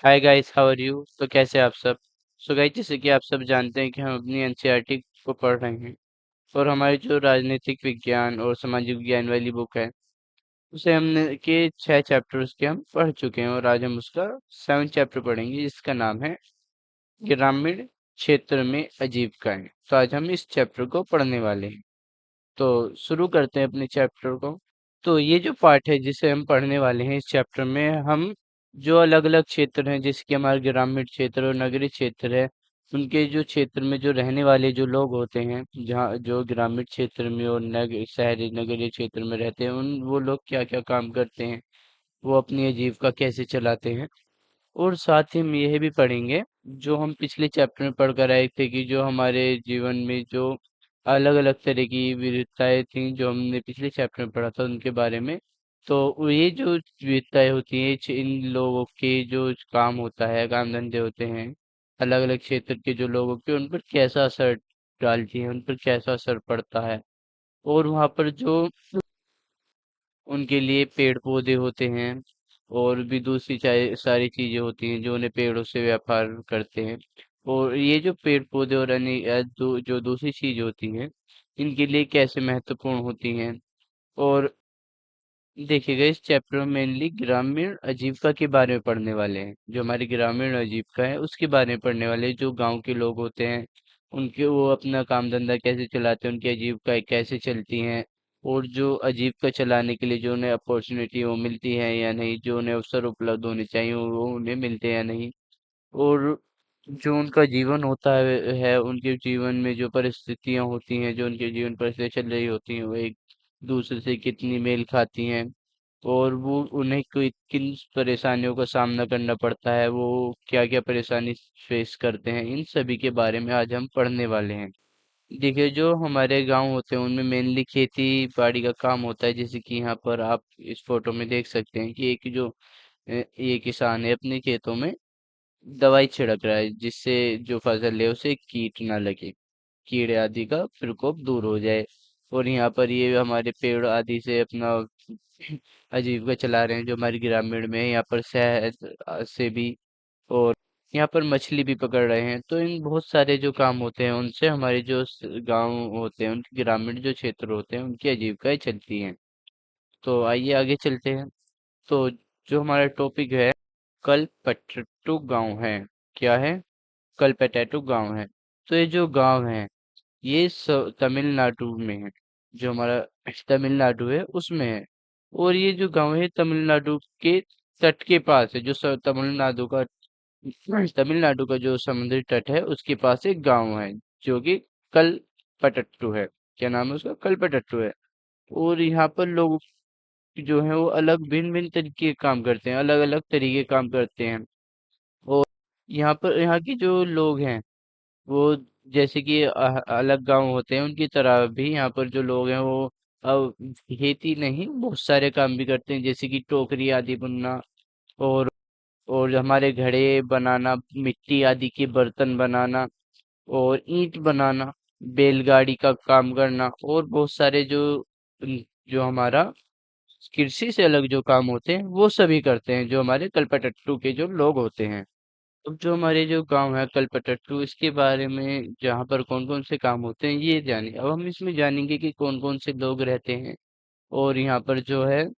Hi guys, how are you? तो कैसे हैं आप सब? सो गाइस, जैसे कि आप सब जानते हैं कि हम अपनी एनसीईआरटी को पढ़ रहे हैं और हमारी जो राजनीतिक विज्ञान और सामाजिक विज्ञान वाली बुक है उसे हमने के 6 चैप्टर्स के हम पढ़ चुके हैं और आज हम उसका 7 चैप्टर पढ़ेंगे जिसका नाम है ग्रामीण क्षेत्र में आजीविकाएं। तो आज हम इस चैप्टर को पढ़ने वाले हैं। तो शुरू करते हैं अपने चैप्टर को। तो ये जो पार्ट है जिसे हम पढ़ने वाले हैं इस चैप्टर में हम जो अलग अलग क्षेत्र हैं जैसे कि हमारे ग्रामीण क्षेत्र और नगरीय क्षेत्र है उनके जो क्षेत्र में जो रहने वाले जो लोग होते हैं जहाँ जो ग्रामीण क्षेत्र में और शहरी नगरीय क्षेत्र में रहते हैं उन वो लोग क्या क्या काम करते हैं, वो अपनी आजीविका कैसे चलाते हैं। और साथ ही हम यह भी पढ़ेंगे जो हम पिछले चैप्टर में पढ़ कर आए थे कि जो हमारे जीवन में जो अलग अलग तरह की विविधताएं थी जो हमने पिछले चैप्टर में पढ़ा था उनके बारे में। तो ये जो विविधताएं होती हैं इन लोगों के जो काम होता है, काम धंधे होते हैं अलग अलग क्षेत्र के जो लोगों के, उन पर कैसा असर डालती है, उन पर कैसा असर पड़ता है। और वहाँ पर जो उनके लिए पेड़ पौधे होते हैं और भी दूसरी सारी चीजें होती हैं जो उन्हें पेड़ों से व्यापार करते हैं। और ये जो पेड़ पौधे और अन्य जो दूसरी चीज होती हैं इनके लिए कैसे महत्वपूर्ण होती हैं। और देखिएगा इस चैप्टर में मेनली ग्रामीण आजीविका के बारे में पढ़ने वाले हैं। जो हमारी ग्रामीण आजीविका है उसके बारे में पढ़ने वाले हैं। जो गांव के लोग होते हैं उनके वो अपना काम धंधा कैसे चलाते हैं, उनकी आजीविका कैसे चलती हैं और जो आजीविका चलाने के लिए जो उन्हें अपॉर्चुनिटी वो मिलती है या नहीं, जो उन्हें अवसर उपलब्ध होने चाहिए वो उन्हें मिलते हैं या नहीं। और जो उनका जीवन होता है उनके जीवन में जो परिस्थितियां होती हैं, जो उनके जीवन परिस्थितियां चल रही होती हैं वो एक दूसरे से कितनी मेल खाती हैं और वो उन्हें कोई किन परेशानियों का सामना करना पड़ता है, वो क्या क्या परेशानी फेस करते हैं, इन सभी के बारे में आज हम पढ़ने वाले हैं। देखिए जो हमारे गांव होते हैं उनमें मेनली खेती बाड़ी का काम होता है। जैसे कि यहाँ पर आप इस फोटो में देख सकते हैं कि एक जो ये किसान है अपने खेतों में दवाई छिड़क रहा है जिससे जो फसल है उसे कीट ना लगे, कीड़े आदि का प्रकोप दूर हो जाए। और यहाँ पर ये हमारे पेड़ आदि से अपना आजीविका चला रहे हैं जो हमारे ग्रामीण में है। यहाँ पर शहद से भी और यहाँ पर मछली भी पकड़ रहे हैं। तो इन बहुत सारे जो काम होते हैं उनसे हमारे जो गांव होते हैं उनके ग्रामीण जो क्षेत्र होते हैं उनकी आजीविकाएं चलती हैं। तो आइए आगे चलते हैं। तो जो हमारा टॉपिक है कल पट्टू गांव है। क्या है? कल पटैटो गांव है। तो ये जो गांव है ये तमिलनाडु में है। जो हमारा तमिलनाडु है उसमें है। और ये जो गांव है तमिलनाडु के तट के पास है। जो तमिलनाडु का जो समुद्री तट है उसके पास एक गांव है जो कि कल पटट्टू है। क्या नाम है उसका? कल पटट्टू है। और यहाँ पर लोग जो है वो अलग भिन्न भिन्न तरीके के काम करते हैं, अलग अलग तरीके के काम करते हैं। और यहाँ पर यहाँ के जो लोग हैं वो जैसे कि अलग गांव होते हैं उनकी तरह भी यहाँ पर जो लोग हैं वो अब खेती नहीं बहुत सारे काम भी करते हैं जैसे कि टोकरी आदि बुनना और और हमारे घड़े बनाना, मिट्टी आदि के बर्तन बनाना और ईंट बनाना, बैलगाड़ी का काम करना और बहुत सारे जो हमारा कृषि से अलग जो काम होते हैं वो सभी करते हैं जो हमारे कलपतट्टू के जो लोग होते हैं। अब जो हमारे जो गांव है कलपतट्टू इसके बारे में जहाँ पर कौन कौन से काम होते हैं ये जाने। अब हम इसमें जानेंगे कि कौन कौन से लोग रहते हैं और यहाँ पर जो है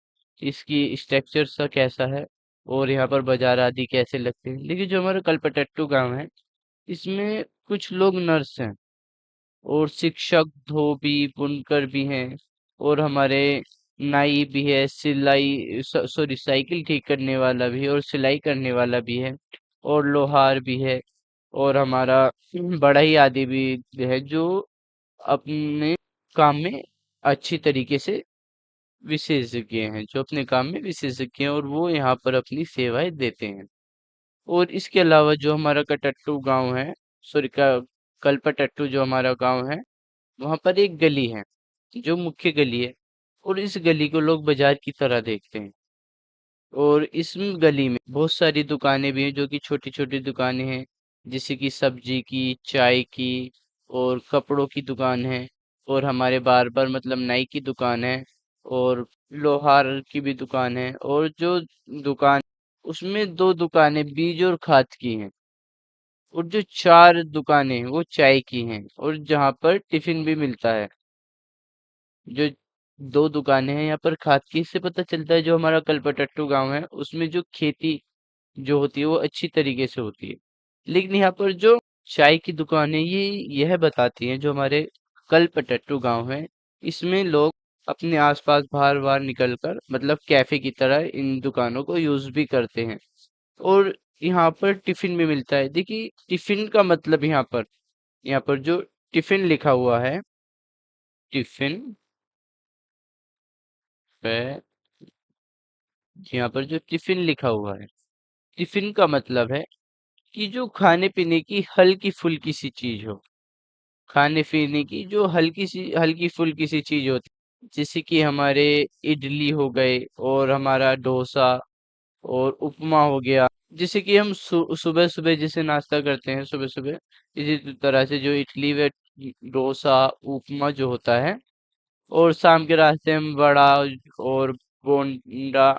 इसकी स्ट्रक्चर सा कैसा है और यहाँ पर बाजार आदि कैसे लगते हैं। देखिए जो हमारा कलपतट्टू गांव है इसमें कुछ लोग नर्स हैं और शिक्षक, धोबी, बुनकर भी हैं और हमारे नाई भी है, सॉरी साइकिल ठीक करने वाला भी है और सिलाई करने वाला भी है और लोहार भी है और हमारा बढ़ई आदि भी है जो अपने काम में अच्छी तरीके से विशेषज्ञ हैं, जो अपने काम में विशेषज्ञ हैं और वो यहाँ पर अपनी सेवाएं देते हैं। और इसके अलावा जो हमारा कटट्टू गांव है, सॉरी का कलपटट्टू जो हमारा गांव है वहां पर एक गली है जो मुख्य गली है और इस गली को लोग बाजार की तरह देखते हैं। और इस गली में बहुत सारी दुकानें भी हैं जो कि छोटी छोटी दुकानें हैं जैसे कि सब्जी की, चाय की और कपड़ों की दुकान है और हमारे बार्बर मतलब नाई की दुकान है और लोहार की भी दुकान है। और जो दुकान उसमें 2 दुकानें बीज और खाद की हैं और जो 4 दुकानें हैं वो चाय की हैं और जहाँ पर टिफिन भी मिलता है। जो 2 दुकानें हैं यहाँ पर खाद की, इससे पता चलता है जो हमारा कल्पतट्टू गाँव है उसमें जो खेती जो होती है वो अच्छी तरीके से होती है। लेकिन यहाँ पर जो चाय की दुकान है ये यह बताती हैं जो हमारे कल्पतट्टू गांव है इसमें लोग अपने आसपास बाहर बाहर निकलकर मतलब कैफे की तरह इन दुकानों को यूज भी करते हैं और यहाँ पर टिफिन भी मिलता है। देखिए टिफिन का मतलब यहाँ पर जो टिफिन लिखा हुआ है, टिफिन पे यहाँ पर जो टिफिन लिखा हुआ है, टिफिन का मतलब है कि जो खाने पीने की हल्की फुल्की सी चीज हो, खाने पीने की जो हल्की फुल्की सी चीज होती है जैसे कि हमारे इडली हो गए और हमारा डोसा और उपमा हो गया। जैसे कि हम सुबह सुबह जैसे नाश्ता करते हैं सुबह सुबह, इसी तरह से जो इडली व डोसा उपमा जो होता है और शाम के रास्ते में वड़ा और बोंडा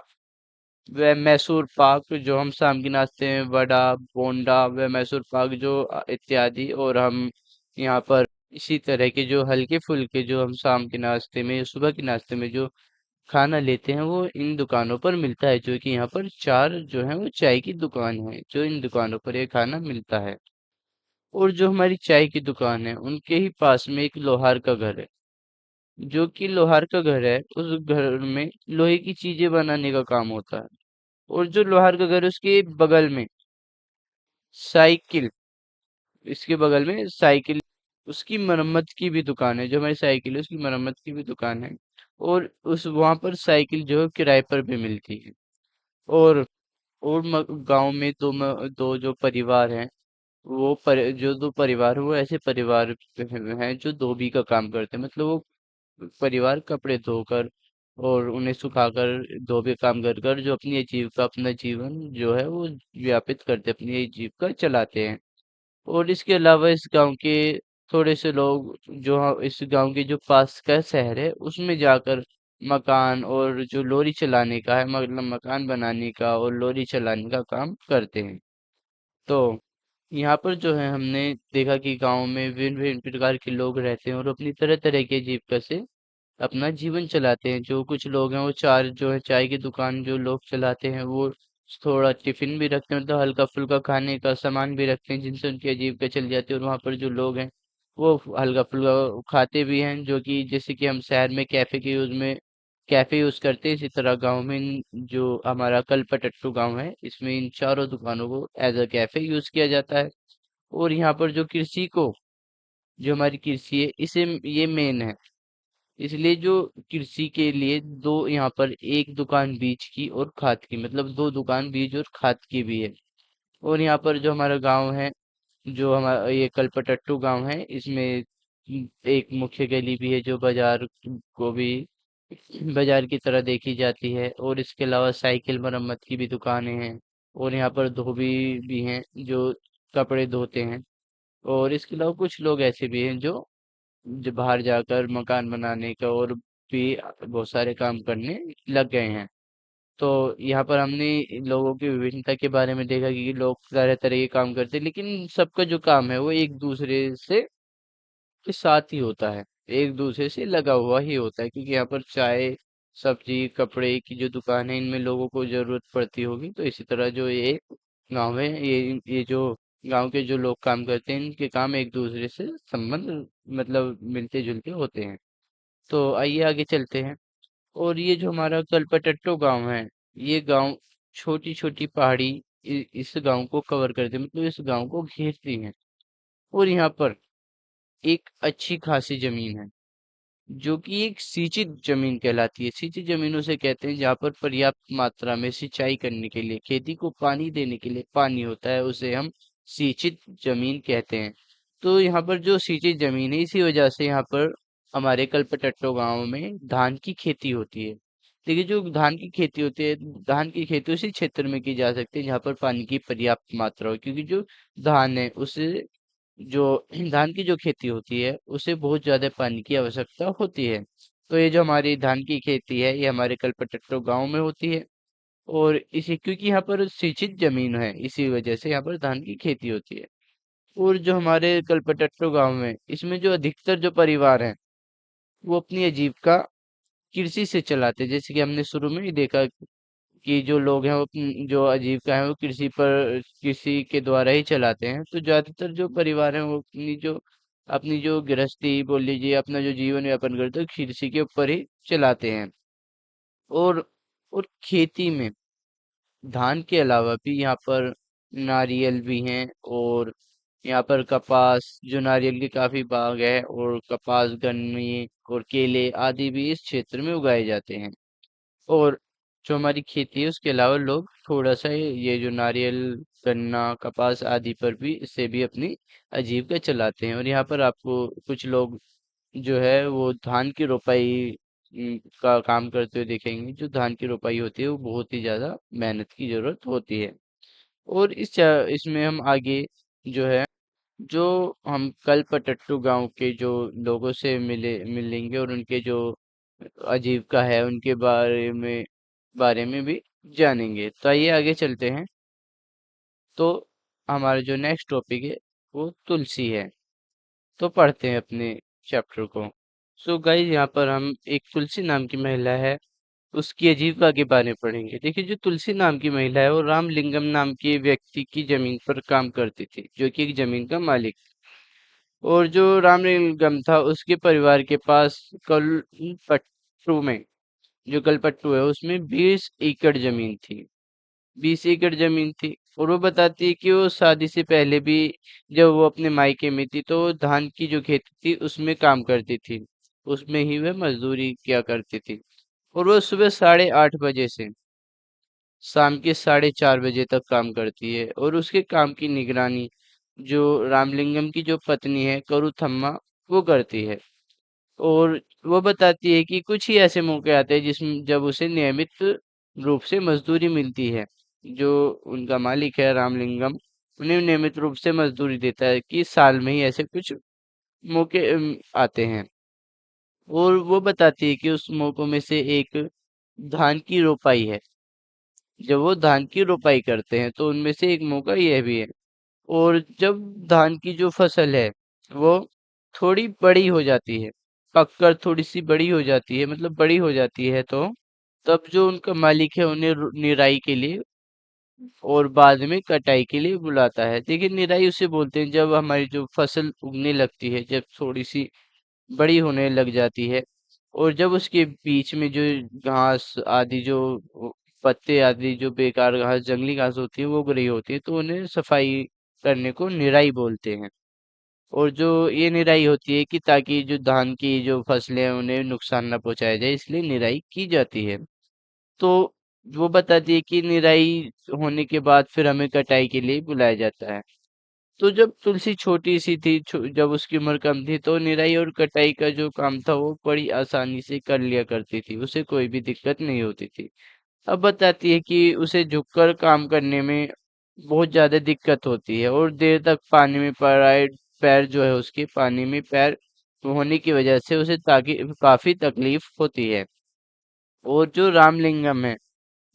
व मैसूर पाक जो हम शाम के नाश्ते में वड़ा बोंडा व मैसूर पाक जो इत्यादि, और हम यहाँ पर इसी तरह के जो हल्के फुल्के जो हम शाम के नाश्ते में सुबह के नाश्ते में जो खाना लेते हैं वो इन दुकानों पर मिलता है। जो कि यहाँ पर 4 जो है वो चाय की दुकान है जो इन दुकानों पर ये खाना मिलता है। और जो हमारी चाय की दुकान है उनके ही पास में एक लोहार का घर है। जो कि लोहार का घर है उस घर में लोहे की चीजें बनाने का काम होता है। और जो लोहार का घर है उसके बगल में साइकिल, इसके बगल में साइकिल उसकी मरम्मत की भी दुकान है। जो हमारी साइकिल है उसकी मरम्मत की भी दुकान है और उस वहां पर साइकिल जो है किराए पर भी मिलती है। और गांव में दो जो परिवार हैं जो 2 परिवार हैं वो ऐसे परिवार हैं जो धोबी का काम करते हैं। मतलब वो परिवार कपड़े धोकर और उन्हें सुखाकर धोबी काम कर कर जो अपनी आजीविका अपना जीवन जो है वो व्यापित करते अपनी आजीविका चलाते हैं। और इसके अलावा इस गांव के थोड़े से लोग जो इस गांव के जो पास का शहर है उसमें जाकर मकान और जो लोरी चलाने का है मतलब मकान बनाने का और लोरी चलाने का काम करते हैं। तो यहाँ पर जो है हमने देखा कि गांव में विभिन्न विभिन्न प्रकार के लोग रहते हैं और अपनी तरह तरह के जीविका से अपना जीवन चलाते हैं। जो कुछ लोग हैं वो चार जो है चाय की दुकान जो लोग चलाते हैं वो थोड़ा टिफिन भी रखते हैं मतलब हल्का फुल्का खाने का सामान भी रखते हैं जिनसे उनकी आजीविका चल जाती है। और वहाँ पर जो लोग हैं वो हल्का फुल्का खाते भी हैं। जो कि जैसे कि हम शहर में कैफे यूज करते हैं इसी तरह गांव में जो हमारा कलपतट्टू गांव है इसमें इन चारों दुकानों को एज अ कैफे यूज किया जाता है। और यहाँ पर जो कृषि को जो हमारी कृषि है इसे ये मेन है। इसलिए जो कृषि के लिए दो यहाँ पर एक दुकान बीज की और खाद की मतलब 2 दुकान बीज और खाद की भी है। और यहाँ पर जो हमारा गांव है जो हमारा ये कलपतट्टू गांव है इसमें एक मुख्य गली भी है जो बाजार को भी बाजार की तरह देखी जाती है। और इसके अलावा साइकिल मरम्मत की भी दुकानें हैं और यहाँ पर धोबी भी हैं जो कपड़े धोते हैं। और इसके अलावा कुछ लोग ऐसे भी हैं जो बाहर जाकर मकान बनाने का और भी बहुत सारे काम करने लग गए हैं। तो यहाँ पर हमने इन लोगों की विभिन्नता के बारे में देखा कि लोग तरह तरह के काम करते हैं लेकिन सबका जो काम है वो एक दूसरे से के साथ ही होता है, एक दूसरे से लगा हुआ ही होता है। क्योंकि यहाँ पर चाय सब्जी कपड़े की जो दुकान है इनमें लोगों को जरूरत पड़ती होगी। तो इसी तरह जो ये गांव है ये जो गांव के जो लोग काम करते हैं इनके काम एक दूसरे से संबंध मतलब मिलते जुलते होते हैं। तो आइए आगे चलते हैं। और ये जो हमारा कलपतट्टू गांव है ये गांव छोटी छोटी पहाड़ी इस गांव को कवर करते हैं मतलब इस गांव को घेरती हैं। और यहाँ पर एक अच्छी खासी जमीन है जो कि एक सिंचित जमीन कहलाती है। सिंचित जमीन उसे कहते हैं जहाँ पर पर्याप्त मात्रा में सिंचाई करने के लिए खेती को पानी देने के लिए पानी होता है उसे हम सिंचित जमीन कहते हैं। तो यहाँ पर जो सिंचित जमीन है इसी वजह से यहाँ पर हमारे कलपतट्टू गांव में धान की खेती होती है। देखिए जो धान की खेती होती है धान की खेती उसी क्षेत्र में की जा सकती है जहाँ पर पानी की पर्याप्त मात्रा हो। क्योंकि जो धान है उसे जो धान की जो खेती होती है उसे बहुत ज्यादा पानी की आवश्यकता होती है। तो ये जो हमारी धान की खेती है ये हमारे कलपतट्टू गांव में होती है। और इसी क्योंकि यहाँ पर सिंचित जमीन है, इसी वजह से यहाँ पर धान की खेती होती है। और जो हमारे कल्पतट्टू गांव में, इसमें जो अधिकतर जो परिवार हैं वो अपनी आजीविका कृषि से चलाते हैं। जैसे कि हमने शुरू में ही देखा कि जो लोग हैं वो जो आजीविका है वो कृषि के द्वारा ही चलाते हैं। तो ज्यादातर जो परिवार हैं वो अपनी जो गृहस्थी बोल लीजिए, अपना जो जीवन यापन करते हैं कृषि के ऊपर ही चलाते हैं। और और खेती में धान के अलावा भी यहाँ पर नारियल भी हैं, और यहाँ पर कपास, जो नारियल के काफी बाग है, और कपास, गन्ने और केले आदि भी इस क्षेत्र में उगाए जाते हैं। और जो हमारी खेती है उसके अलावा लोग थोड़ा सा ये जो नारियल, गन्ना, कपास आदि पर भी इससे भी अपनी आजीविका चलाते हैं। और यहाँ पर आपको कुछ लोग जो है वो धान की रोपाई का काम करते हुए देखेंगे। जो धान की रोपाई होती है वो बहुत ही ज्यादा मेहनत की जरूरत होती है। और इसमें हम आगे जो है, जो हम कल पटट्टू गांव के जो लोगों से मिलेंगे और उनके जो आजीविका है उनके बारे में भी जानेंगे। तो आइए आगे चलते हैं। तो हमारा जो नेक्स्ट टॉपिक है वो तुलसी है। तो पढ़ते हैं अपने चैप्टर को। सो गाइस, यहाँ पर हम एक तुलसी नाम की महिला है उसकी आजीविका के बारे में पढ़ेंगे। देखिए, जो तुलसी नाम की महिला है वो रामलिंगम नाम के व्यक्ति की जमीन पर काम करती थी, जो कि एक जमीन का मालिक। और जो रामलिंगम था उसके परिवार के पास कलपट्टू में, जो कलपट्टू है उसमें 20 एकड़ जमीन थी। 20 एकड़ जमीन थी। और वो बताती है कि वो शादी से पहले भी जब वो अपने मायके में थी तो वो धान की जो खेती थी उसमें काम करती थी। उसमें ही वह मजदूरी किया करती थी। और वो सुबह 8:30 बजे से शाम के 4:30 बजे तक काम करती है। और उसके काम की निगरानी जो रामलिंगम की जो पत्नी है करुथम्मा, वो करती है। और वो बताती है कि कुछ ही ऐसे मौके आते हैं जिसमें जब उसे नियमित रूप से मजदूरी मिलती है। जो उनका मालिक है रामलिंगम, उन्हें नियमित रूप से मजदूरी देता है कि साल में ही ऐसे कुछ मौके आते हैं। और वो बताती है कि उस मौकों में से एक धान की रोपाई है। जब वो धान की रोपाई करते हैं तो उनमें से एक मौका यह भी है। और जब धान की जो फसल है वो थोड़ी बड़ी हो जाती है, पककर थोड़ी सी बड़ी हो जाती है, मतलब बड़ी हो जाती है, तो तब जो उनका मालिक है उन्हें निराई के लिए और बाद में कटाई के लिए बुलाता है। देखिए, निराई उसे बोलते हैं जब हमारी जो फसल उगने लगती है, जब थोड़ी सी बड़ी होने लग जाती है, और जब उसके बीच में जो घास आदि, जो पत्ते आदि, जो बेकार घास, जंगली घास होती है वो उग रही होती है, तो उन्हें सफाई करने को निराई बोलते हैं। और जो ये निराई होती है कि ताकि जो धान की जो फसलें हैं उन्हें नुकसान ना पहुंचाया जाए, इसलिए निराई की जाती है। तो वो बताती है कि निराई होने के बाद फिर हमें कटाई के लिए बुलाया जाता है। तो जब तुलसी छोटी सी थी, जब उसकी उम्र कम थी, तो निराई और कटाई का जो काम था वो बड़ी आसानी से कर लिया करती थी, उसे कोई भी दिक्कत नहीं होती थी। अब बताती है कि उसे झुककर काम करने में बहुत ज्यादा दिक्कत होती है, और देर तक पानी में पड़ा पैर जो है उसके पानी में पैर होने की वजह से उसे ताकि काफी तकलीफ होती है। और जो रामलिंगम है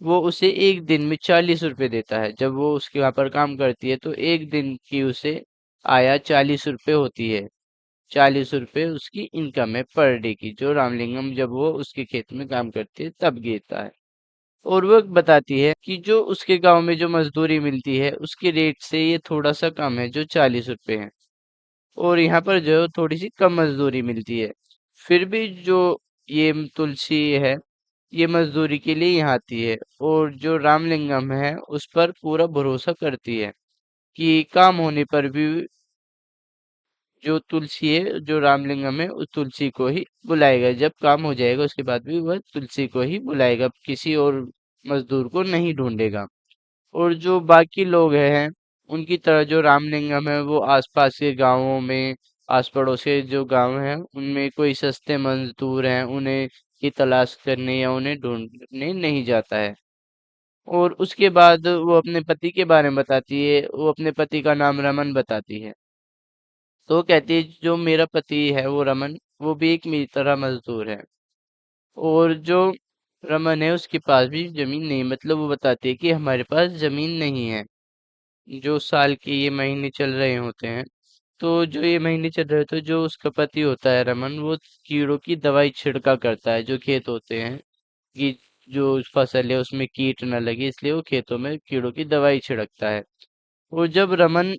वो उसे एक दिन में 40 रुपए देता है। जब वो उसके वहां पर काम करती है तो एक दिन की उसे आया 40 रुपए होती है। 40 रुपए उसकी इनकम है पर डे की, जो रामलिंगम जब वो उसके खेत में काम करती है तब देता है। और वो बताती है कि जो उसके गांव में जो मजदूरी मिलती है उसके रेट से ये थोड़ा सा कम है, जो 40 रुपए है। और यहाँ पर जो थोड़ी सी कम मजदूरी मिलती है, फिर भी जो ये तुलसी है ये मजदूरी के लिए यहाँ आती है। और जो रामलिंगम है उस पर पूरा भरोसा करती है कि काम होने पर भी जो तुलसी है, जो रामलिंगम है, उस तुलसी को ही बुलाएगा। जब काम हो जाएगा उसके बाद भी वह तुलसी को ही बुलाएगा, किसी और मजदूर को नहीं ढूंढेगा। और जो बाकी लोग हैं उनकी तरह जो रामलिंगम है वो आसपास के गांवों में, आस पड़ोस के जो गांव हैं उनमें कोई सस्ते मजदूर हैं उन्हें की तलाश करने या उन्हें ढूंढने नहीं जाता है। और उसके बाद वो अपने पति के बारे में बताती है। वो अपने पति का नाम रमन बताती है। तो वो कहती है जो मेरा पति है वो रमन, वो भी एक मेरी तरह मजदूर है। और जो रमन है उसके पास भी जमीन नहीं, मतलब वो बताती है कि हमारे पास जमीन नहीं है। जो साल के ये महीने चल रहे होते हैं, तो जो ये महीने चल रहे होते हैं, जो उसका पति होता है रमन, वो कीड़ों की दवाई छिड़का करता है जो खेत होते हैं, कि जो फसल है उसमें कीट न लगे, इसलिए वो खेतों में कीड़ों की दवाई छिड़कता है। और जब रमन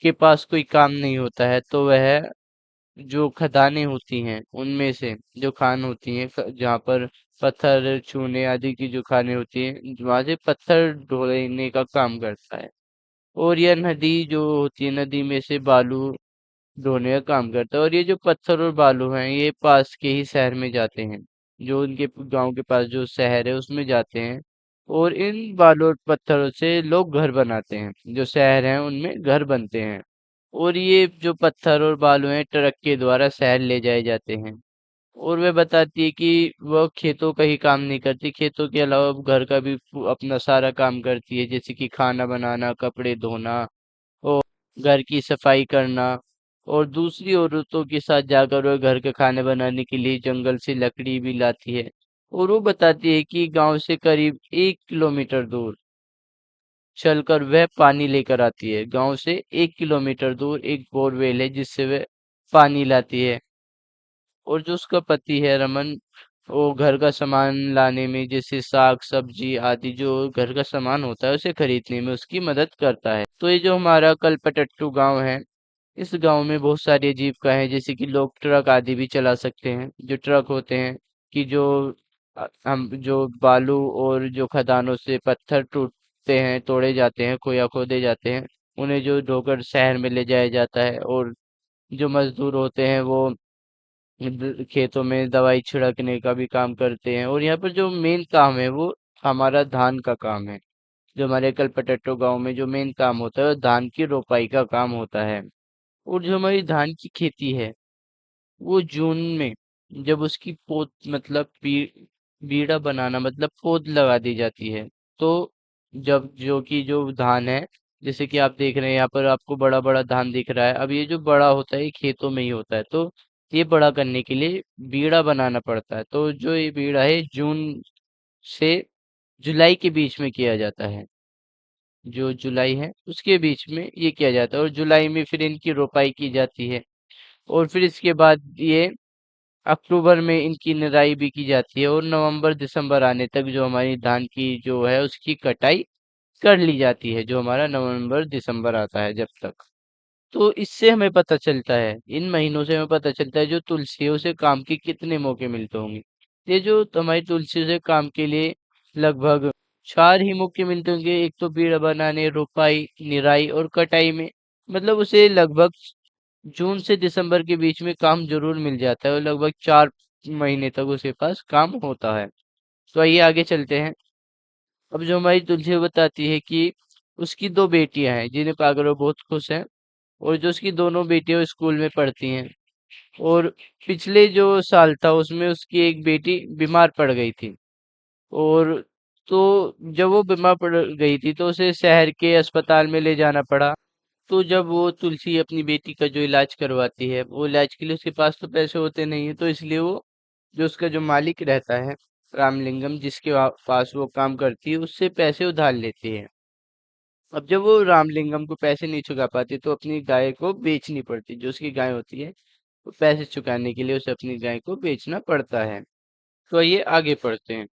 के पास कोई काम नहीं होता है, तो वह जो खदानें होती हैं उनमें से जो खान होती हैं, जहाँ पर पत्थर चूने आदि की जो खानें होती हैं, वहां से पत्थर ढोने का काम करता है। और यह नदी जो होती है, नदी में से बालू ढोने का काम करता है। और ये जो पत्थर और बालू हैं, ये पास के ही शहर में जाते हैं, जो उनके गांव के पास जो शहर है उसमें जाते हैं। और इन बालू और पत्थरों से लोग घर बनाते हैं, जो शहर हैं उनमें घर बनते हैं। और ये जो पत्थर और बालू हैं, ट्रक के द्वारा शहर ले जाए जाते हैं। और वह बताती है कि वह खेतों का ही काम नहीं करती, खेतों के अलावा वो घर का भी अपना सारा काम करती है, जैसे कि खाना बनाना, कपड़े धोना और घर की सफाई करना। और दूसरी औरतों के साथ जाकर वह घर के खाने बनाने के लिए जंगल से लकड़ी भी लाती है। और वो बताती है कि गांव से करीब 1 किलोमीटर दूर चलकर वह पानी लेकर आती है। गांव से 1 किलोमीटर दूर एक बोरवेल है जिससे वह पानी लाती है। और जो उसका पति है रमन, वो घर का सामान लाने में, जैसे साग सब्जी आदि जो घर का सामान होता है उसे खरीदने में उसकी मदद करता है। तो ये जो हमारा कलपटट्टू गांव है, इस गांव में बहुत सारी आजीविका है, जैसे कि लोग ट्रक आदि भी चला सकते हैं। जो ट्रक होते हैं, कि जो हम जो बालू और जो खदानों से पत्थर टूटते हैं, तोड़े जाते हैं, खोया खोदे जाते हैं, उन्हें जो ढोकर शहर में ले जाया जाता है। और जो मजदूर होते हैं वो खेतों में दवाई छिड़कने का भी काम करते हैं। और यहाँ पर जो मेन काम है वो हमारा धान का काम है। जो हमारे कलपटट्टू गांव में जो मेन काम होता है वो धान की रोपाई का काम होता है। और जो हमारी धान की खेती है, वो जून में जब उसकी पोत मतलब बीड़ा बनाना मतलब पोद लगा दी जाती है, तो जब जो कि जो धान है, जैसे कि आप देख रहे हैं यहाँ पर आपको बड़ा बड़ा धान दिख रहा है, अब ये जो बड़ा होता है ये खेतों में ही होता है। तो ये बड़ा करने के लिए बीड़ा बनाना पड़ता है। तो जो ये बीड़ा है जून से जुलाई के बीच में किया जाता है। जो जुलाई है उसके बीच में ये किया जाता है, और जुलाई में फिर इनकी रोपाई की जाती है। और फिर इसके बाद ये अक्टूबर में इनकी निराई भी की जाती है, और नवंबर दिसंबर आने तक जो हमारी धान की जो है उसकी कटाई कर ली जाती है, जो हमारा नवंबर दिसंबर आता है जब तक। तो इससे हमें पता चलता है, इन महीनों से हमें पता चलता है जो तुलसी है उसे काम के कितने मौके मिलते होंगे। ये जो हमारी तुलसी से काम के लिए लगभग 4 ही मौके मिलते होंगे। एक तो पेड़ बनाने, रोपाई, निराई और कटाई में, मतलब उसे लगभग जून से दिसंबर के बीच में काम जरूर मिल जाता है, और लगभग 4 महीने तक उसके पास काम होता है। तो आइए आगे चलते हैं। अब जो हमारी तुलसी बताती है कि उसकी 2 बेटियां हैं जिन्हें पाकर वो बहुत खुश है। और जो उसकी दोनों बेटियां वो स्कूल में पढ़ती हैं। और पिछले जो साल था उसमें उसकी एक बेटी बीमार पड़ गई थी। और तो जब वो बीमार पड़ गई थी तो उसे शहर के अस्पताल में ले जाना पड़ा। तो जब वो तुलसी अपनी बेटी का जो इलाज करवाती है, वो इलाज के लिए उसके पास तो पैसे होते नहीं है, तो इसलिए वो जो उसका जो मालिक रहता है, रामलिंगम, जिसके पास वो काम करती है, उससे पैसे उधार लेती है। अब जब वो रामलिंगम को पैसे नहीं चुका पाती तो अपनी गाय को बेचनी पड़ती, जो उसकी गाय होती है, तो पैसे चुकाने के लिए उसे अपनी गाय को बेचना पड़ता है। तो ये आगे पढ़ते हैं।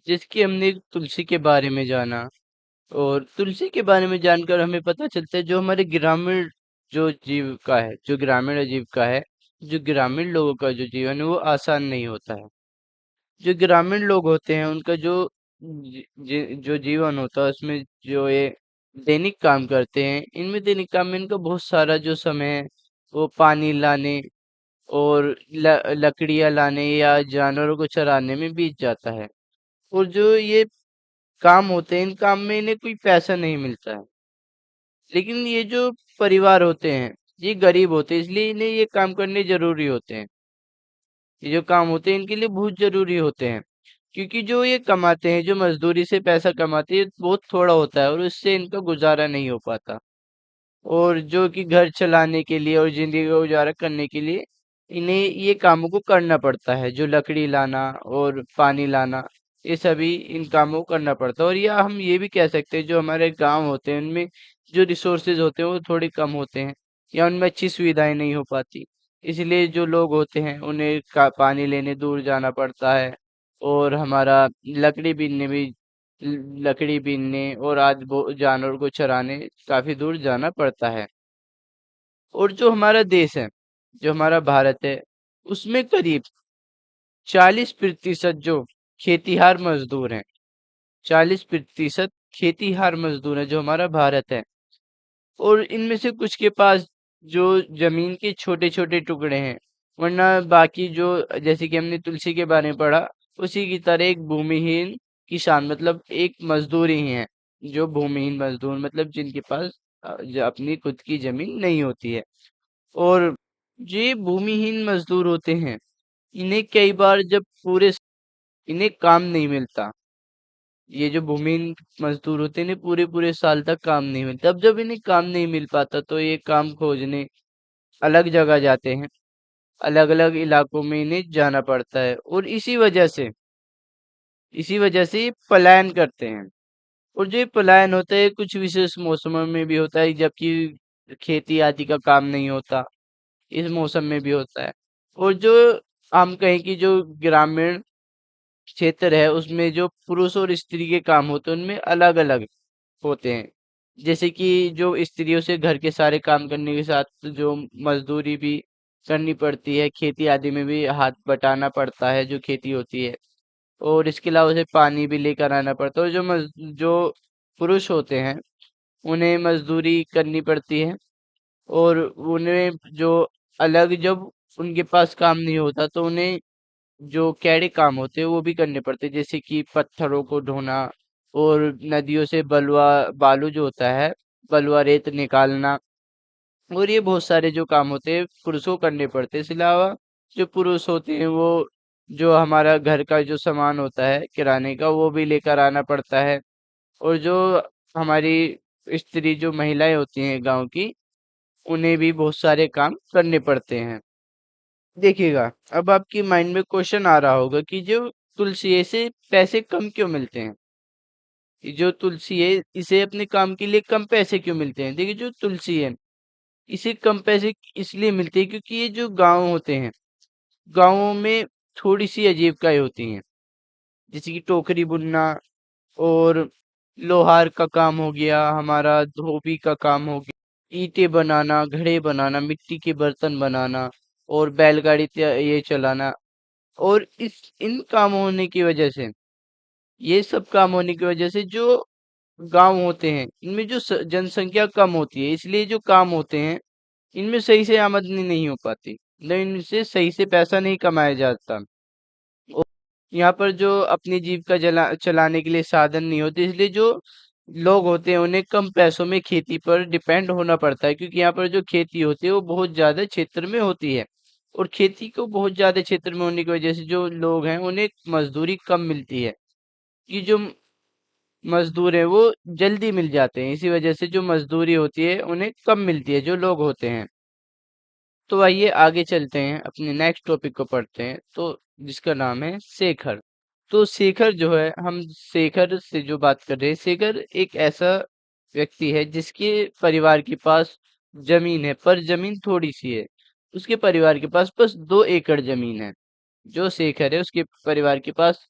जिसकी हमने तुलसी के बारे में जाना, और तुलसी के बारे में जानकर हमें पता चलता है जो हमारे ग्रामीण जो जीविका है, जो ग्रामीण आजीविका है, जो ग्रामीण लोगों का जो जीवन है वो आसान नहीं होता है। जो ग्रामीण लोग होते हैं उनका जो जो जीवन होता है उसमें जो ये दैनिक काम करते हैं, इनमें दैनिक काम में इनका बहुत सारा जो समय है वो पानी लाने और लकड़ियां लाने या जानवरों को चराने में बीत जाता है। और जो ये काम होते हैं इन काम में इन्हें कोई पैसा नहीं मिलता है। लेकिन ये जो परिवार होते हैं ये गरीब होते हैं, इसलिए इन्हें ये काम करने जरूरी होते हैं। ये जो काम होते हैं इनके लिए बहुत जरूरी होते हैं, क्योंकि जो ये कमाते हैं, जो मजदूरी से पैसा कमाते हैं, बहुत थोड़ा होता है और उससे इनका गुजारा नहीं हो पाता। और जो कि घर चलाने के लिए और जिंदगी का गुजारा करने के लिए इन्हें ये कामों को करना पड़ता है, जो लकड़ी लाना और पानी लाना, ये सभी इन कामों को करना पड़ता है। और या हम ये भी कह सकते हैं जो हमारे गांव होते हैं उनमें जो रिसोर्सेज होते हैं वो थोड़े कम होते हैं, या उनमें अच्छी सुविधाएं नहीं हो पाती, इसलिए जो लोग होते हैं उन्हें पानी लेने दूर जाना पड़ता है। और हमारा लकड़ी बीनने और आज जानवर को चराने काफी दूर जाना पड़ता है। और जो हमारा देश है, जो हमारा भारत है, उसमें करीब 40% जो खेतीहार मजदूर हैं, 40% खेतीहार मजदूर हैं जो हमारा भारत है। और इनमें से कुछ के पास जो जमीन के छोटे छोटे टुकड़े हैं, वरना बाकी जो, जैसे कि हमने तुलसी के बारे में पढ़ा, उसी की तरह एक भूमिहीन किसान मतलब एक मजदूर ही है, जो भूमिहीन मजदूर मतलब जिनके पास जो अपनी खुद की जमीन नहीं होती है। और ये भूमिहीन मजदूर होते हैं, इन्हें कई बार इन्हें काम नहीं मिलता। ये जो भूमिहीन मजदूर होते हैं इन्हें पूरे पूरे साल तक काम नहीं मिलता। अब जब इन्हें काम नहीं मिल पाता तो ये काम खोजने अलग जगह जाते हैं, अलग अलग इलाकों में इन्हें जाना पड़ता है। और इसी वजह से ये पलायन करते हैं। और जो ये पलायन होता है कुछ विशेष मौसमों में भी होता है, जबकि खेती आदि का काम नहीं होता, इस मौसम में भी होता है। और जो हम कहें कि जो ग्रामीण क्षेत्र है उसमें जो पुरुष और स्त्री के काम होते हैं उनमें अलग अलग होते हैं। जैसे कि जो स्त्रियों से घर के सारे काम करने के साथ जो मजदूरी भी करनी पड़ती है, खेती आदि में भी हाथ बटाना पड़ता है जो खेती होती है। और इसके अलावा उसे पानी भी लेकर आना पड़ता है। और जो पुरुष होते हैं उन्हें मजदूरी करनी पड़ती है। और उन्हें जो अलग जब उनके पास काम नहीं होता तो उन्हें जो कैड़े काम होते हैं वो भी करने पड़ते हैं, जैसे कि पत्थरों को ढोना और नदियों से बालू जो होता है, बलुआ रेत निकालना। और ये बहुत सारे जो काम होते हैं पुरुषों को करने पड़ते हैं। इसके अलावा जो पुरुष होते हैं वो जो हमारा घर का जो सामान होता है किराने का वो भी लेकर आना पड़ता है। और जो हमारी स्त्री जो महिलाएं होती हैं गांव की, उन्हें भी बहुत सारे काम करने पड़ते हैं। देखिएगा, अब आपकी माइंड में क्वेश्चन आ रहा होगा कि जो तुलसी है इसे पैसे कम क्यों मिलते हैं? ये जो तुलसी है इसे अपने काम के लिए कम पैसे क्यों मिलते हैं? देखिए जो तुलसी है इसे कम पैसे इसलिए मिलते हैं क्योंकि ये जो गांव होते हैं, गांवों में थोड़ी सी आजीविकाएं होती हैं, जैसे कि टोकरी बुनना और लोहार का काम हो गया, हमारा धोबी का काम हो गया, ईंटें बनाना, घड़े बनाना, मिट्टी के बर्तन बनाना और बैलगाड़ी ये चलाना। और इस इन काम होने की वजह से, ये सब काम होने की वजह से जो गांव होते हैं इनमें जो जनसंख्या कम होती है, इसलिए जो काम होते हैं इनमें सही से आमदनी नहीं हो पाती, मतलब इनसे सही से पैसा नहीं कमाया जाता। और यहाँ पर जो अपनी जीविका चलाने के लिए साधन नहीं होते, इसलिए जो लोग होते हैं उन्हें कम पैसों में खेती पर डिपेंड होना पड़ता है, क्योंकि यहाँ पर जो खेती होती है वो बहुत ज्यादा क्षेत्र में होती है। और खेती को बहुत ज्यादा क्षेत्र में होने की वजह से जो लोग हैं उन्हें मजदूरी कम मिलती है, कि जो मजदूर हैं वो जल्दी मिल जाते हैं, इसी वजह से जो मजदूरी होती है उन्हें कम मिलती है जो लोग होते हैं। तो आइए आगे चलते हैं, अपने नेक्स्ट टॉपिक को पढ़ते हैं, तो जिसका नाम है शेखर। तो शेखर जो है, हम शेखर से जो बात कर रहे हैं, शेखर एक ऐसा व्यक्ति है जिसके परिवार के पास जमीन है, पर जमीन थोड़ी सी है। उसके परिवार के पास बस 2 एकड़ जमीन है। जो शेखर है उसके परिवार के पास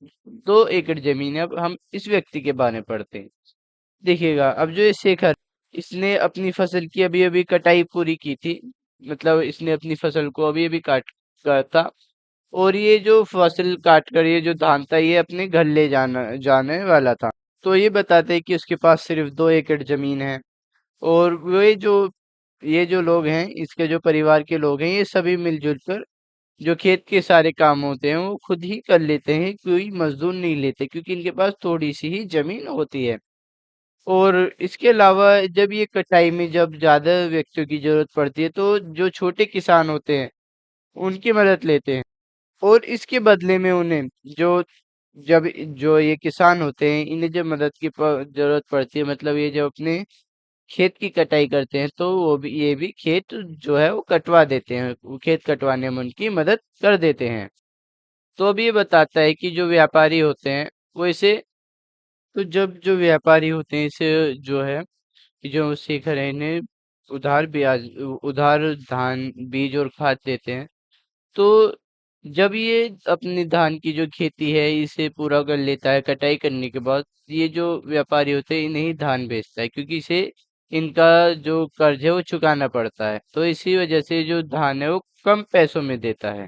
2 एकड़ जमीन है। अब हम इस व्यक्ति के बारे में पढ़ते हैं। देखिएगा, अब जो ये शेखर, इसने अपनी फसल की अभी अभी कटाई पूरी की थी, मतलब इसने अपनी फसल को अभी अभी काट का था। और ये जो फसल काट कर ये जो धान था ये अपने घर ले जाने वाला था। तो ये बताते हैं कि उसके पास सिर्फ 2 एकड़ जमीन है। और ये जो लोग हैं, इसके जो परिवार के लोग हैं, ये सभी मिलजुल कर जो खेत के सारे काम होते हैं वो खुद ही कर लेते हैं, कोई मजदूर नहीं लेते, क्योंकि इनके पास थोड़ी सी ही जमीन होती है। और इसके अलावा जब ये कटाई में जब ज्यादा व्यक्तियों की जरूरत पड़ती है तो जो छोटे किसान होते हैं उनकी मदद लेते हैं। और इसके बदले में उन्हें जो जब जो ये किसान होते हैं इन्हें जब मदद की जरूरत पड़ती है, मतलब ये जब अपने खेत की कटाई करते हैं तो वो भी ये भी खेत जो है वो कटवा देते हैं, वो खेत कटवाने में उनकी मदद कर देते हैं। तो अब ये बताता है कि जो व्यापारी होते हैं वो इसे तो जब जो व्यापारी होते हैं इसे जो है जो शेखर है इन्हें उधार धान बीज और खाद देते हैं। तो जब ये अपनी धान की जो खेती है इसे पूरा कर लेता है कटाई करने के बाद, ये जो व्यापारी होते हैं इन्हें ही धान बेचता है, क्योंकि इसे इनका जो कर्ज है वो चुकाना पड़ता है। तो इसी वजह से जो धान है वो कम पैसों में देता है।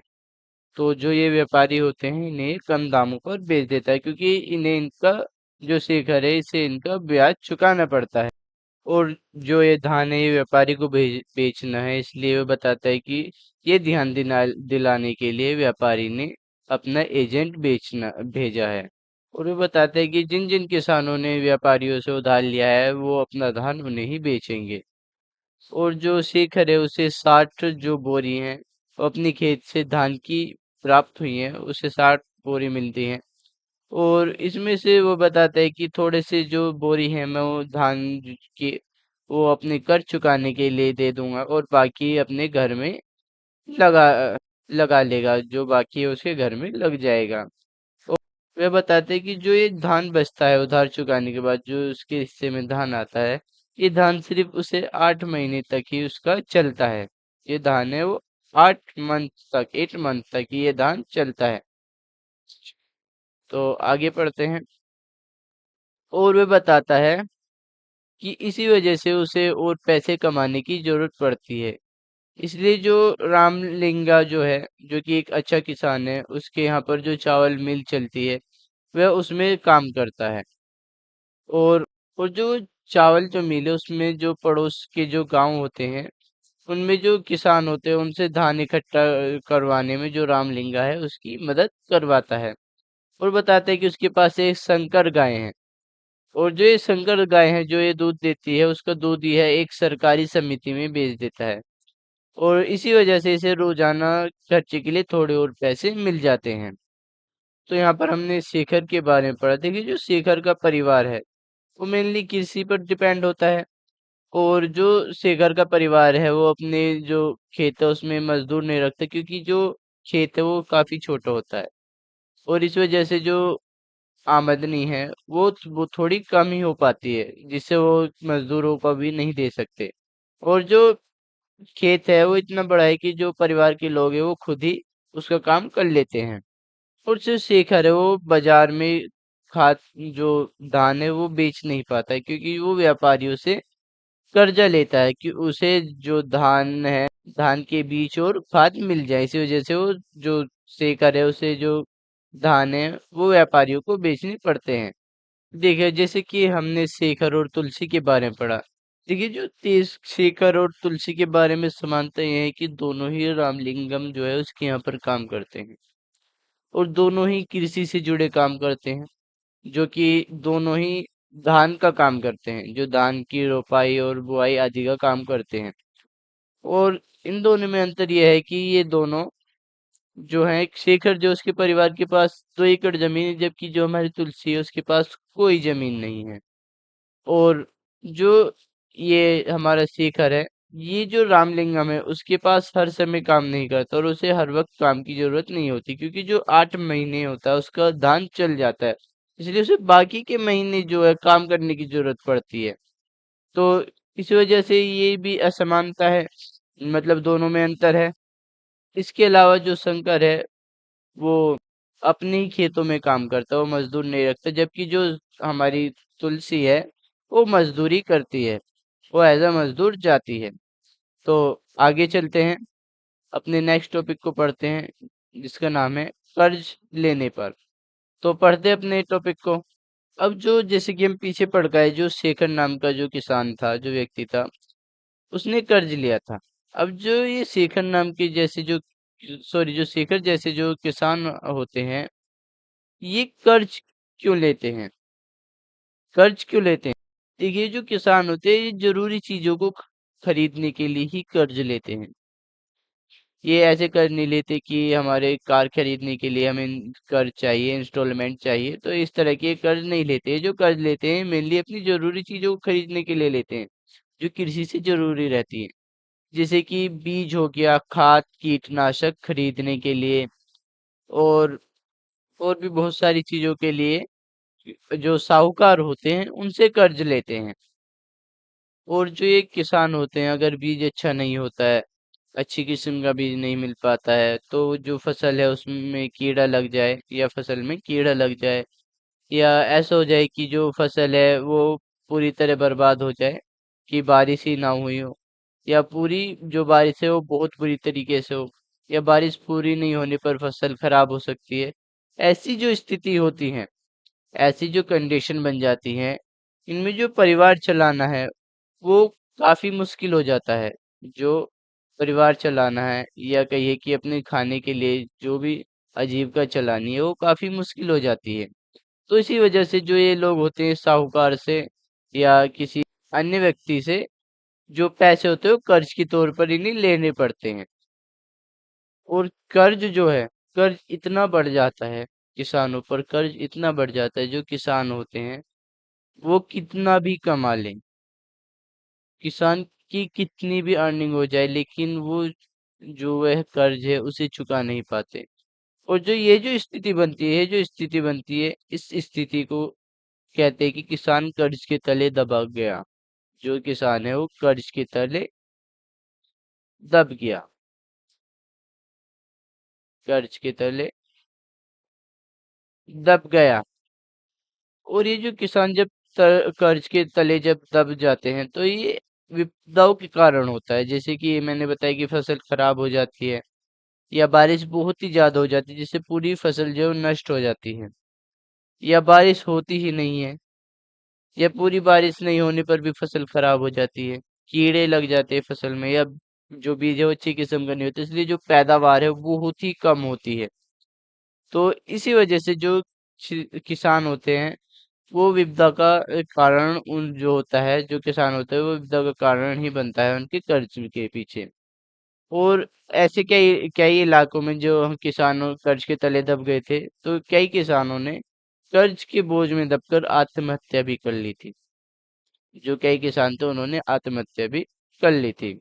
तो जो ये व्यापारी होते हैं इन्हें कम दामों पर बेच देता है, क्योंकि इन्हें इनका जो शेखर है इसे इनका ब्याज चुकाना पड़ता है। और जो ये धान है ये व्यापारी को बेचना है, इसलिए वो बताता है कि ये ध्यान दिलाने के लिए व्यापारी ने अपना एजेंट बेचना भेजा है। और वो बताता है कि जिन जिन किसानों ने व्यापारियों से उधार लिया है वो अपना धान उन्हें ही बेचेंगे। और जो शेखर है उसे 60 जो बोरी हैं वो अपनी खेत से धान की प्राप्त हुई हैं, उसे 60 बोरी मिलती हैं। और इसमें से वो बताता है कि थोड़े से जो बोरी है मैं वो धान की वो अपने कर्ज चुकाने के लिए दे दूंगा और बाकी अपने घर में लगा लगा लेगा, जो बाकी है उसके घर में लग जाएगा। और वे बताते हैं कि जो ये धान बचता है उधार चुकाने के बाद जो उसके हिस्से में धान आता है, ये धान सिर्फ उसे 8 महीने तक ही उसका चलता है। ये धान है वो 8 मंथ तक ही ये धान चलता है। तो आगे पढ़ते हैं। और वे बताता है कि इसी वजह से उसे और पैसे कमाने की जरूरत पड़ती है। इसलिए जो रामलिंगा जो है, जो कि एक अच्छा किसान है, उसके यहाँ पर जो चावल मिल चलती है वह उसमें काम करता है। और और जो चावल जो मिल है उसमें जो पड़ोस के जो गांव होते हैं उनमें जो किसान होते हैं उनसे धान इकट्ठा करवाने में जो रामलिंगा है उसकी मदद करवाता है। और बताता है कि उसके पास एक संकर गाय है। और जो ये संकर गाय है जो ये दूध देती है उसका दूध यह एक सरकारी समिति में बेच देता है। और इसी वजह से इसे रोजाना खर्चे के लिए थोड़े और पैसे मिल जाते हैं। तो यहाँ पर हमने शेखर के बारे में पढ़ा। देखिए जो शेखर का परिवार है वो मेनली कृषि पर डिपेंड होता है। और जो शेखर का परिवार है वो अपने जो खेत है उसमें मजदूर नहीं रखते, क्योंकि जो खेत है वो काफी छोटा होता है। और इस वजह से जो आमदनी है वो थोड़ी कम ही हो पाती है, जिससे वो मजदूरों को भी नहीं दे सकते। और जो खेत है वो इतना बड़ा है कि जो परिवार के लोग हैं वो खुद ही उसका काम कर लेते हैं। और जो शेखर है वो बाजार में खाद जो धान है वो बेच नहीं पाता है, क्योंकि वो व्यापारियों से कर्जा लेता है कि उसे जो धान है धान के बीज और खाद मिल जाए। इसी वजह से वो जो शेखर है उसे जो धान है वो व्यापारियों को बेचने पड़ते हैं। देखिए जैसे कि हमने शेखर और तुलसी के बारे में पढ़ा। देखिए जो तेज शेखर और तुलसी के बारे में समानता यह है कि दोनों ही रामलिंगम जो है उसके यहाँ पर काम करते हैं। और दोनों ही कृषि से जुड़े काम करते हैं, जो कि दोनों ही धान का काम करते हैं, जो धान की रोपाई और बुआई आदि का काम करते हैं। और इन दोनों में अंतर यह है कि ये दोनों जो है शेखर जो उसके परिवार के पास 2 एकड़ जमीन है, जबकि जो हमारी तुलसी है उसके पास कोई जमीन नहीं है। और जो ये हमारा शेखर है, ये जो रामलिंगम है उसके पास हर समय काम नहीं करता और उसे हर वक्त काम की जरूरत नहीं होती, क्योंकि जो 8 महीने होता है उसका धान चल जाता है। इसलिए उसे बाकी के महीने जो है काम करने की जरूरत पड़ती है। तो इस वजह से ये भी असमानता है, मतलब दोनों में अंतर है। इसके अलावा जो शंकर है वो अपने ही खेतों में काम करता है, वो मजदूर नहीं रखता, जबकि जो हमारी तुलसी है वो मजदूरी करती है, वो एज अ मजदूर जाती है। तो आगे चलते हैं, अपने नेक्स्ट टॉपिक को पढ़ते हैं, जिसका नाम है कर्ज लेने पर। तो पढ़ते हैं अपने टॉपिक को। अब जो जैसे कि हम पीछे पढ़ गए, जो शेखर नाम का जो किसान था, जो व्यक्ति था, उसने कर्ज लिया था। अब जो ये शेखर नाम के जैसे जो सॉरी जो शेखर जैसे जो किसान होते हैं, ये कर्ज क्यों लेते हैं? कर्ज क्यों लेते हैं? देखिए जो किसान होते हैं ये जरूरी चीजों को खरीदने के लिए ही कर्ज लेते हैं। ये ऐसे कर्ज नहीं लेते कि हमारे कार खरीदने के लिए हमें कर्ज चाहिए, इंस्टॉलमेंट चाहिए, तो इस तरह के कर्ज नहीं लेते। जो कर्ज लेते हैं मेनली अपनी जरूरी चीजों को खरीदने के लिए लेते हैं। जो कृषि से जरूरी रहती है, जैसे कि बीज हो गया, खाद, कीटनाशक खरीदने के लिए, और और भी बहुत सारी चीजों के लिए जो साहूकार होते हैं उनसे कर्ज लेते हैं। और जो ये किसान होते हैं, अगर बीज अच्छा नहीं होता है, अच्छी किस्म का बीज नहीं मिल पाता है, तो जो फसल है उसमें कीड़ा लग जाए, या फसल में कीड़ा लग जाए, या ऐसा हो जाए कि जो फसल है वो पूरी तरह बर्बाद हो जाए, कि बारिश ही ना हुई हो, या पूरी जो बारिश है वो बहुत बुरी तरीके से हो, या बारिश पूरी नहीं होने पर फसल खराब हो सकती है। ऐसी जो स्थिति होती है, ऐसी जो कंडीशन बन जाती है, इनमें जो परिवार चलाना है वो काफी मुश्किल हो जाता है। जो परिवार चलाना है, या कहिए कि अपने खाने के लिए जो भी आजीविका चलानी है, वो काफी मुश्किल हो जाती है। तो इसी वजह से जो ये लोग होते हैं, साहूकार से या किसी अन्य व्यक्ति से जो पैसे होते हैं वो कर्ज के तौर पर इन्हें लेने पड़ते हैं। और कर्ज जो है, कर्ज इतना बढ़ जाता है, किसानों पर कर्ज इतना बढ़ जाता है, जो किसान होते हैं वो कितना भी कमा लें, किसान की कितनी भी अर्निंग हो जाए, लेकिन वो जो वह कर्ज है उसे चुका नहीं पाते। और जो ये जो स्थिति बनती है, इस स्थिति को कहते हैं कि किसान कर्ज के तले दबा गया। जो किसान है वो कर्ज के तले दब गया, कर्ज के तले दब गया। और ये जो किसान जब कर्ज के तले जब दब जाते हैं, तो ये विपदाओं के कारण होता है। जैसे कि मैंने बताया कि फसल खराब हो जाती है, या बारिश बहुत ही ज्यादा हो जाती है, जिससे पूरी फसल जो है वो नष्ट हो जाती है, या बारिश होती ही नहीं है, या पूरी बारिश नहीं होने पर भी फसल खराब हो जाती है, कीड़े लग जाते हैं फसल में, या जो बीज है वो अच्छी किस्म का नहीं होता, इसलिए जो पैदावार है वो बहुत ही कम होती है। तो इसी वजह से जो किसान होते हैं वो विपदा का कारण, उन जो होता है, जो किसान होता है वो विपदा का कारण ही बनता है उनके कर्ज के पीछे। और ऐसे कई इलाकों में जो हम किसानों कर्ज के तले दब गए थे, तो कई किसानों ने कर्ज के बोझ में दबकर आत्महत्या भी कर ली थी। जो कई किसान थे उन्होंने आत्महत्या भी कर ली थी।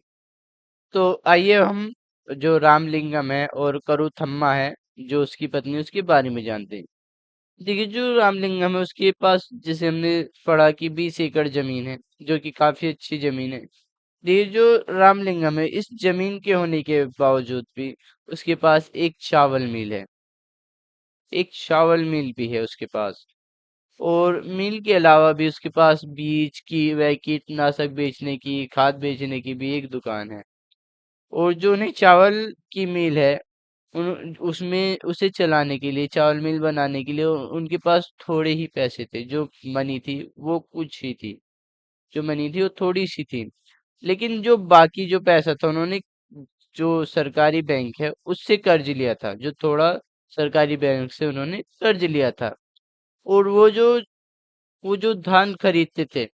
तो आइए हम जो रामलिंगम है और करुथम्मा है, जो उसकी पत्नी, उसके बारे में जानते हैं। देखिए, जो रामलिंगम है उसके पास, जैसे हमने पढ़ा कि 20 एकड़ जमीन है, जो कि काफी अच्छी जमीन है। ये जो रामलिंगम है, इस जमीन के होने के बावजूद भी उसके पास एक चावल मिल है, एक चावल मिल भी है उसके पास। और मिल के अलावा भी उसके पास बीज की व कीटनाशक बेचने की, खाद बेचने की भी एक दुकान है। और जो उन्हें चावल की मिल है, उसमें उसे चलाने के लिए, चावल मिल बनाने के लिए उनके पास थोड़े ही पैसे थे। जो मनी थी वो कुछ ही थी, जो मनी थी वो थोड़ी सी थी। लेकिन जो बाकी जो पैसा था, उन्होंने जो सरकारी बैंक है उससे कर्ज लिया था, जो थोड़ा सरकारी बैंक से उन्होंने कर्ज लिया था। और वो जो धान खरीदते थे,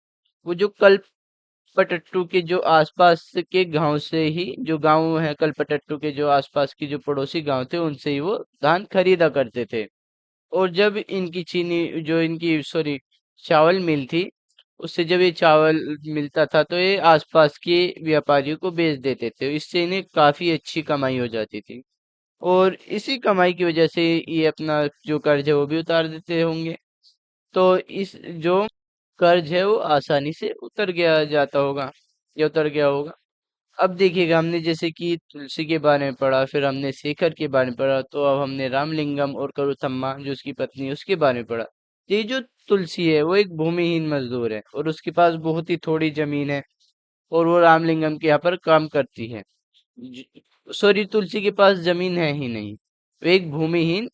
वो जो कलपटट्टू के जो आसपास के गांव से ही, जो गांव है कलपटट्टू के जो आसपास की जो पड़ोसी गांव थे, उनसे ही वो धान खरीदा करते थे। और जब इनकी चीनी, जो इनकी सॉरी चावल मिल थी, उससे जब ये चावल मिलता था, तो ये आसपास के व्यापारियों को बेच देते थे। इससे इन्हें काफी अच्छी कमाई हो जाती थी। और इसी कमाई की वजह से ये अपना जो कर्ज है वो भी उतार देते होंगे। तो इस जो कर्ज है वो आसानी से उतर गया जाता होगा, या उतर गया होगा। अब देखिएगा, हमने जैसे कि तुलसी के बारे में पढ़ा, फिर हमने शेखर के बारे में पढ़ा, तो अब हमने रामलिंगम और करुथम्मा, जो उसकी पत्नी है, उसके बारे में पढ़ा। ये जो तुलसी है वो एक भूमिहीन मजदूर है, और उसके पास बहुत ही थोड़ी जमीन है, और वो रामलिंगम के यहाँ पर काम करती है। सॉरी, तुलसी के पास जमीन है ही नहीं, वो एक भूमिहीन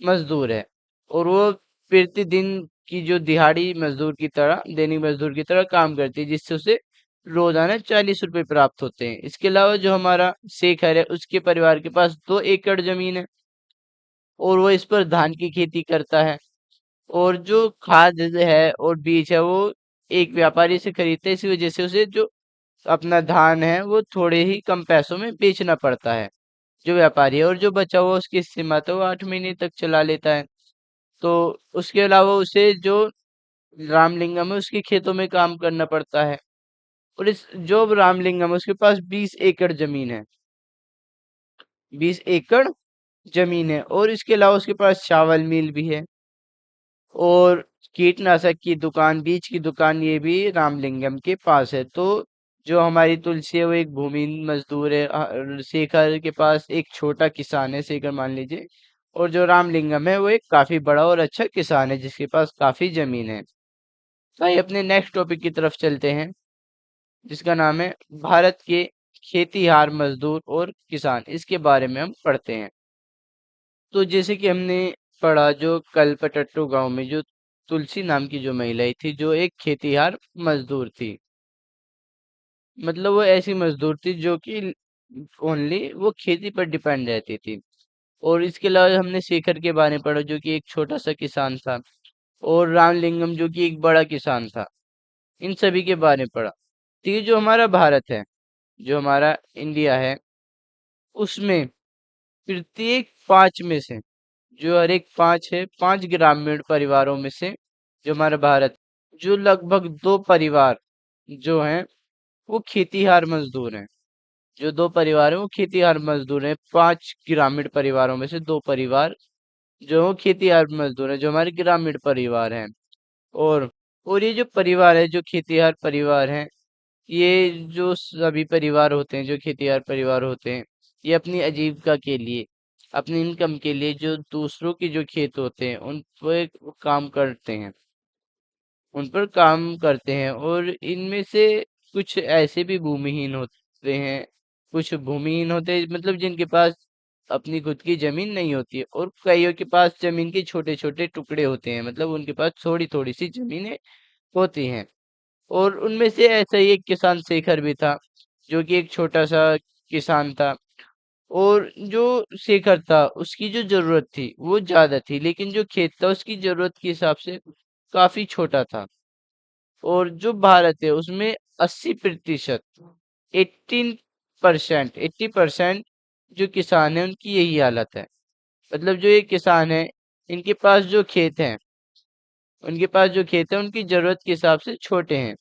मजदूर है। और वो प्रतिदिन की जो दिहाड़ी मजदूर की तरह, दैनिक मजदूर की तरह काम करती है, जिससे उसे रोजाना 40 रुपए प्राप्त होते हैं। इसके अलावा जो हमारा शेखर है, उसके परिवार के पास 2 एकड़ जमीन है, और वो इस पर धान की खेती करता है। और जो खाद है और बीज है वो एक व्यापारी से खरीदते हैं, इसी वजह से उसे जो अपना धान है वो थोड़े ही कम पैसों में बेचना पड़ता है, जो व्यापारी है। और जो बचा हुआ उसकी सीमा, तो वो 8 महीने तक चला लेता है। तो उसके अलावा उसे जो रामलिंगम है उसके खेतों में काम करना पड़ता है। और इस जो रामलिंगम है उसके पास 20 एकड़ जमीन है। 20 एकड़ जमीन है और इसके अलावा उसके पास चावल मिल भी है और कीटनाशक की दुकान, बीज की दुकान, ये भी रामलिंगम के पास है। तो जो हमारी तुलसी है वो एक भूमिहीन मजदूर है। शेखर के पास एक छोटा किसान है, शेखर मान लीजिए। और जो रामलिंगम है वो एक काफी बड़ा और अच्छा किसान है जिसके पास काफी जमीन है। तो आइए अपने नेक्स्ट टॉपिक की तरफ चलते हैं जिसका नाम है भारत के खेतीहार मजदूर और किसान। इसके बारे में हम पढ़ते हैं। तो जैसे कि हमने पढ़ा, जो कलपटट्टू गांव में जो तुलसी नाम की जो महिला थी जो एक खेतीहार मजदूर थी, मतलब वो ऐसी मजदूर थी जो कि ओनली वो खेती पर डिपेंड रहती थी। और इसके अलावा हमने शेखर के बारे में पढ़ा जो कि एक छोटा सा किसान था, और रामलिंगम जो कि एक बड़ा किसान था। इन सभी के बारे में पढ़ा। तो ये जो हमारा भारत है, जो हमारा इंडिया है, उसमें प्रत्येक 5 में से, जो हर एक 5 है, 5 ग्रामीण परिवारों में से जो हमारा भारत, जो लगभग 2 परिवार जो हैं वो खेतीहार मजदूर हैं। जो 2 परिवार हैं वो खेतीहार मजदूर हैं। 5 ग्रामीण परिवारों में से 2 परिवार जो हैं खेतीहार मजदूर हैं, जो हमारे ग्रामीण परिवार हैं। और और ये जो परिवार है, जो खेतीहार परिवार हैं, ये जो सभी परिवार होते हैं, जो खेतीहार परिवार होते हैं, ये अपनी आजीविका के लिए, अपनी इनकम के लिए जो दूसरों के जो खेत होते हैं उन पर काम करते हैं, उन पर काम करते हैं। और इनमें से कुछ ऐसे भी भूमिहीन होते हैं, कुछ भूमिहीन होते हैं मतलब जिनके पास अपनी खुद की जमीन नहीं होती है, और कईयों के पास जमीन के छोटे छोटे टुकड़े होते हैं, मतलब उनके पास थोड़ी थोड़ी सी जमीनें होती हैं। और उनमें से ऐसा ही एक किसान शेखर भी था जो कि एक छोटा सा किसान था। और जो शेखर था उसकी जो जरूरत थी वो ज्यादा थी, लेकिन जो खेत था उसकी जरूरत के हिसाब से काफी छोटा था। और जो भारत है उसमें 80%, 80% जो किसान है उनकी यही हालत है। मतलब जो ये किसान है, इनके पास जो खेत है, उनके पास जो खेत है उनकी जरूरत के हिसाब से छोटे हैं।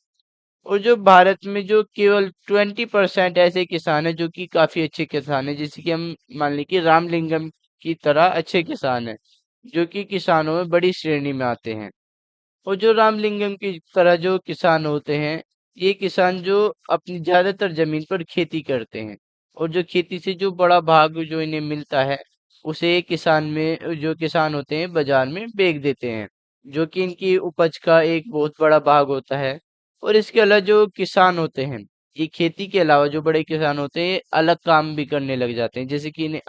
और जो भारत में जो केवल 20% ऐसे किसान है जो कि काफी अच्छे किसान है, जैसे कि हम मान लें कि रामलिंगम की तरह अच्छे किसान है, जो कि किसानों में बड़ी श्रेणी में आते हैं। और जो रामलिंगम की तरह जो किसान होते हैं, ये किसान जो अपनी ज्यादातर जमीन पर खेती करते हैं, और जो खेती से जो बड़ा भाग जो इन्हें मिलता है उसे किसान में जो किसान होते हैं बाजार में बेच देते हैं, जो कि इनकी उपज का एक बहुत बड़ा भाग होता है। और इसके अलावा जो किसान होते हैं, ये खेती के अलावा जो बड़े किसान होते हैं अलग काम भी करने लग जाते हैं, जैसे कि इन्हें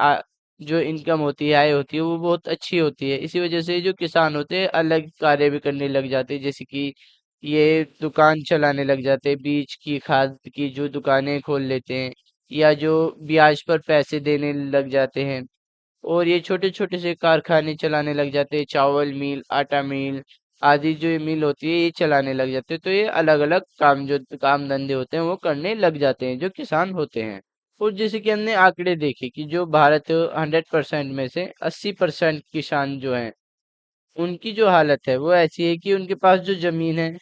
जो इनकम होती है, आय होती है, वो बहुत अच्छी होती है। इसी वजह से जो किसान होते हैं अलग कार्य भी करने लग जाते हैं, जैसे कि ये दुकान चलाने लग जाते हैं, बीज की, खाद की जो दुकानें खोल लेते हैं, या जो ब्याज पर पैसे देने लग जाते हैं। और ये छोटे छोटे से कारखाने चलाने लग जाते हैं, चावल मिल, आटा मिल आदि जो ये मिल होती है ये चलाने लग जाते हैं। तो ये अलग अलग काम, जो काम धंधे होते हैं वो करने लग जाते हैं जो किसान होते हैं। और जैसे कि हमने आंकड़े देखे कि जो भारत 100% में से 80% किसान जो हैं उनकी जो हालत है वो ऐसी है कि उनके पास जो जमीन है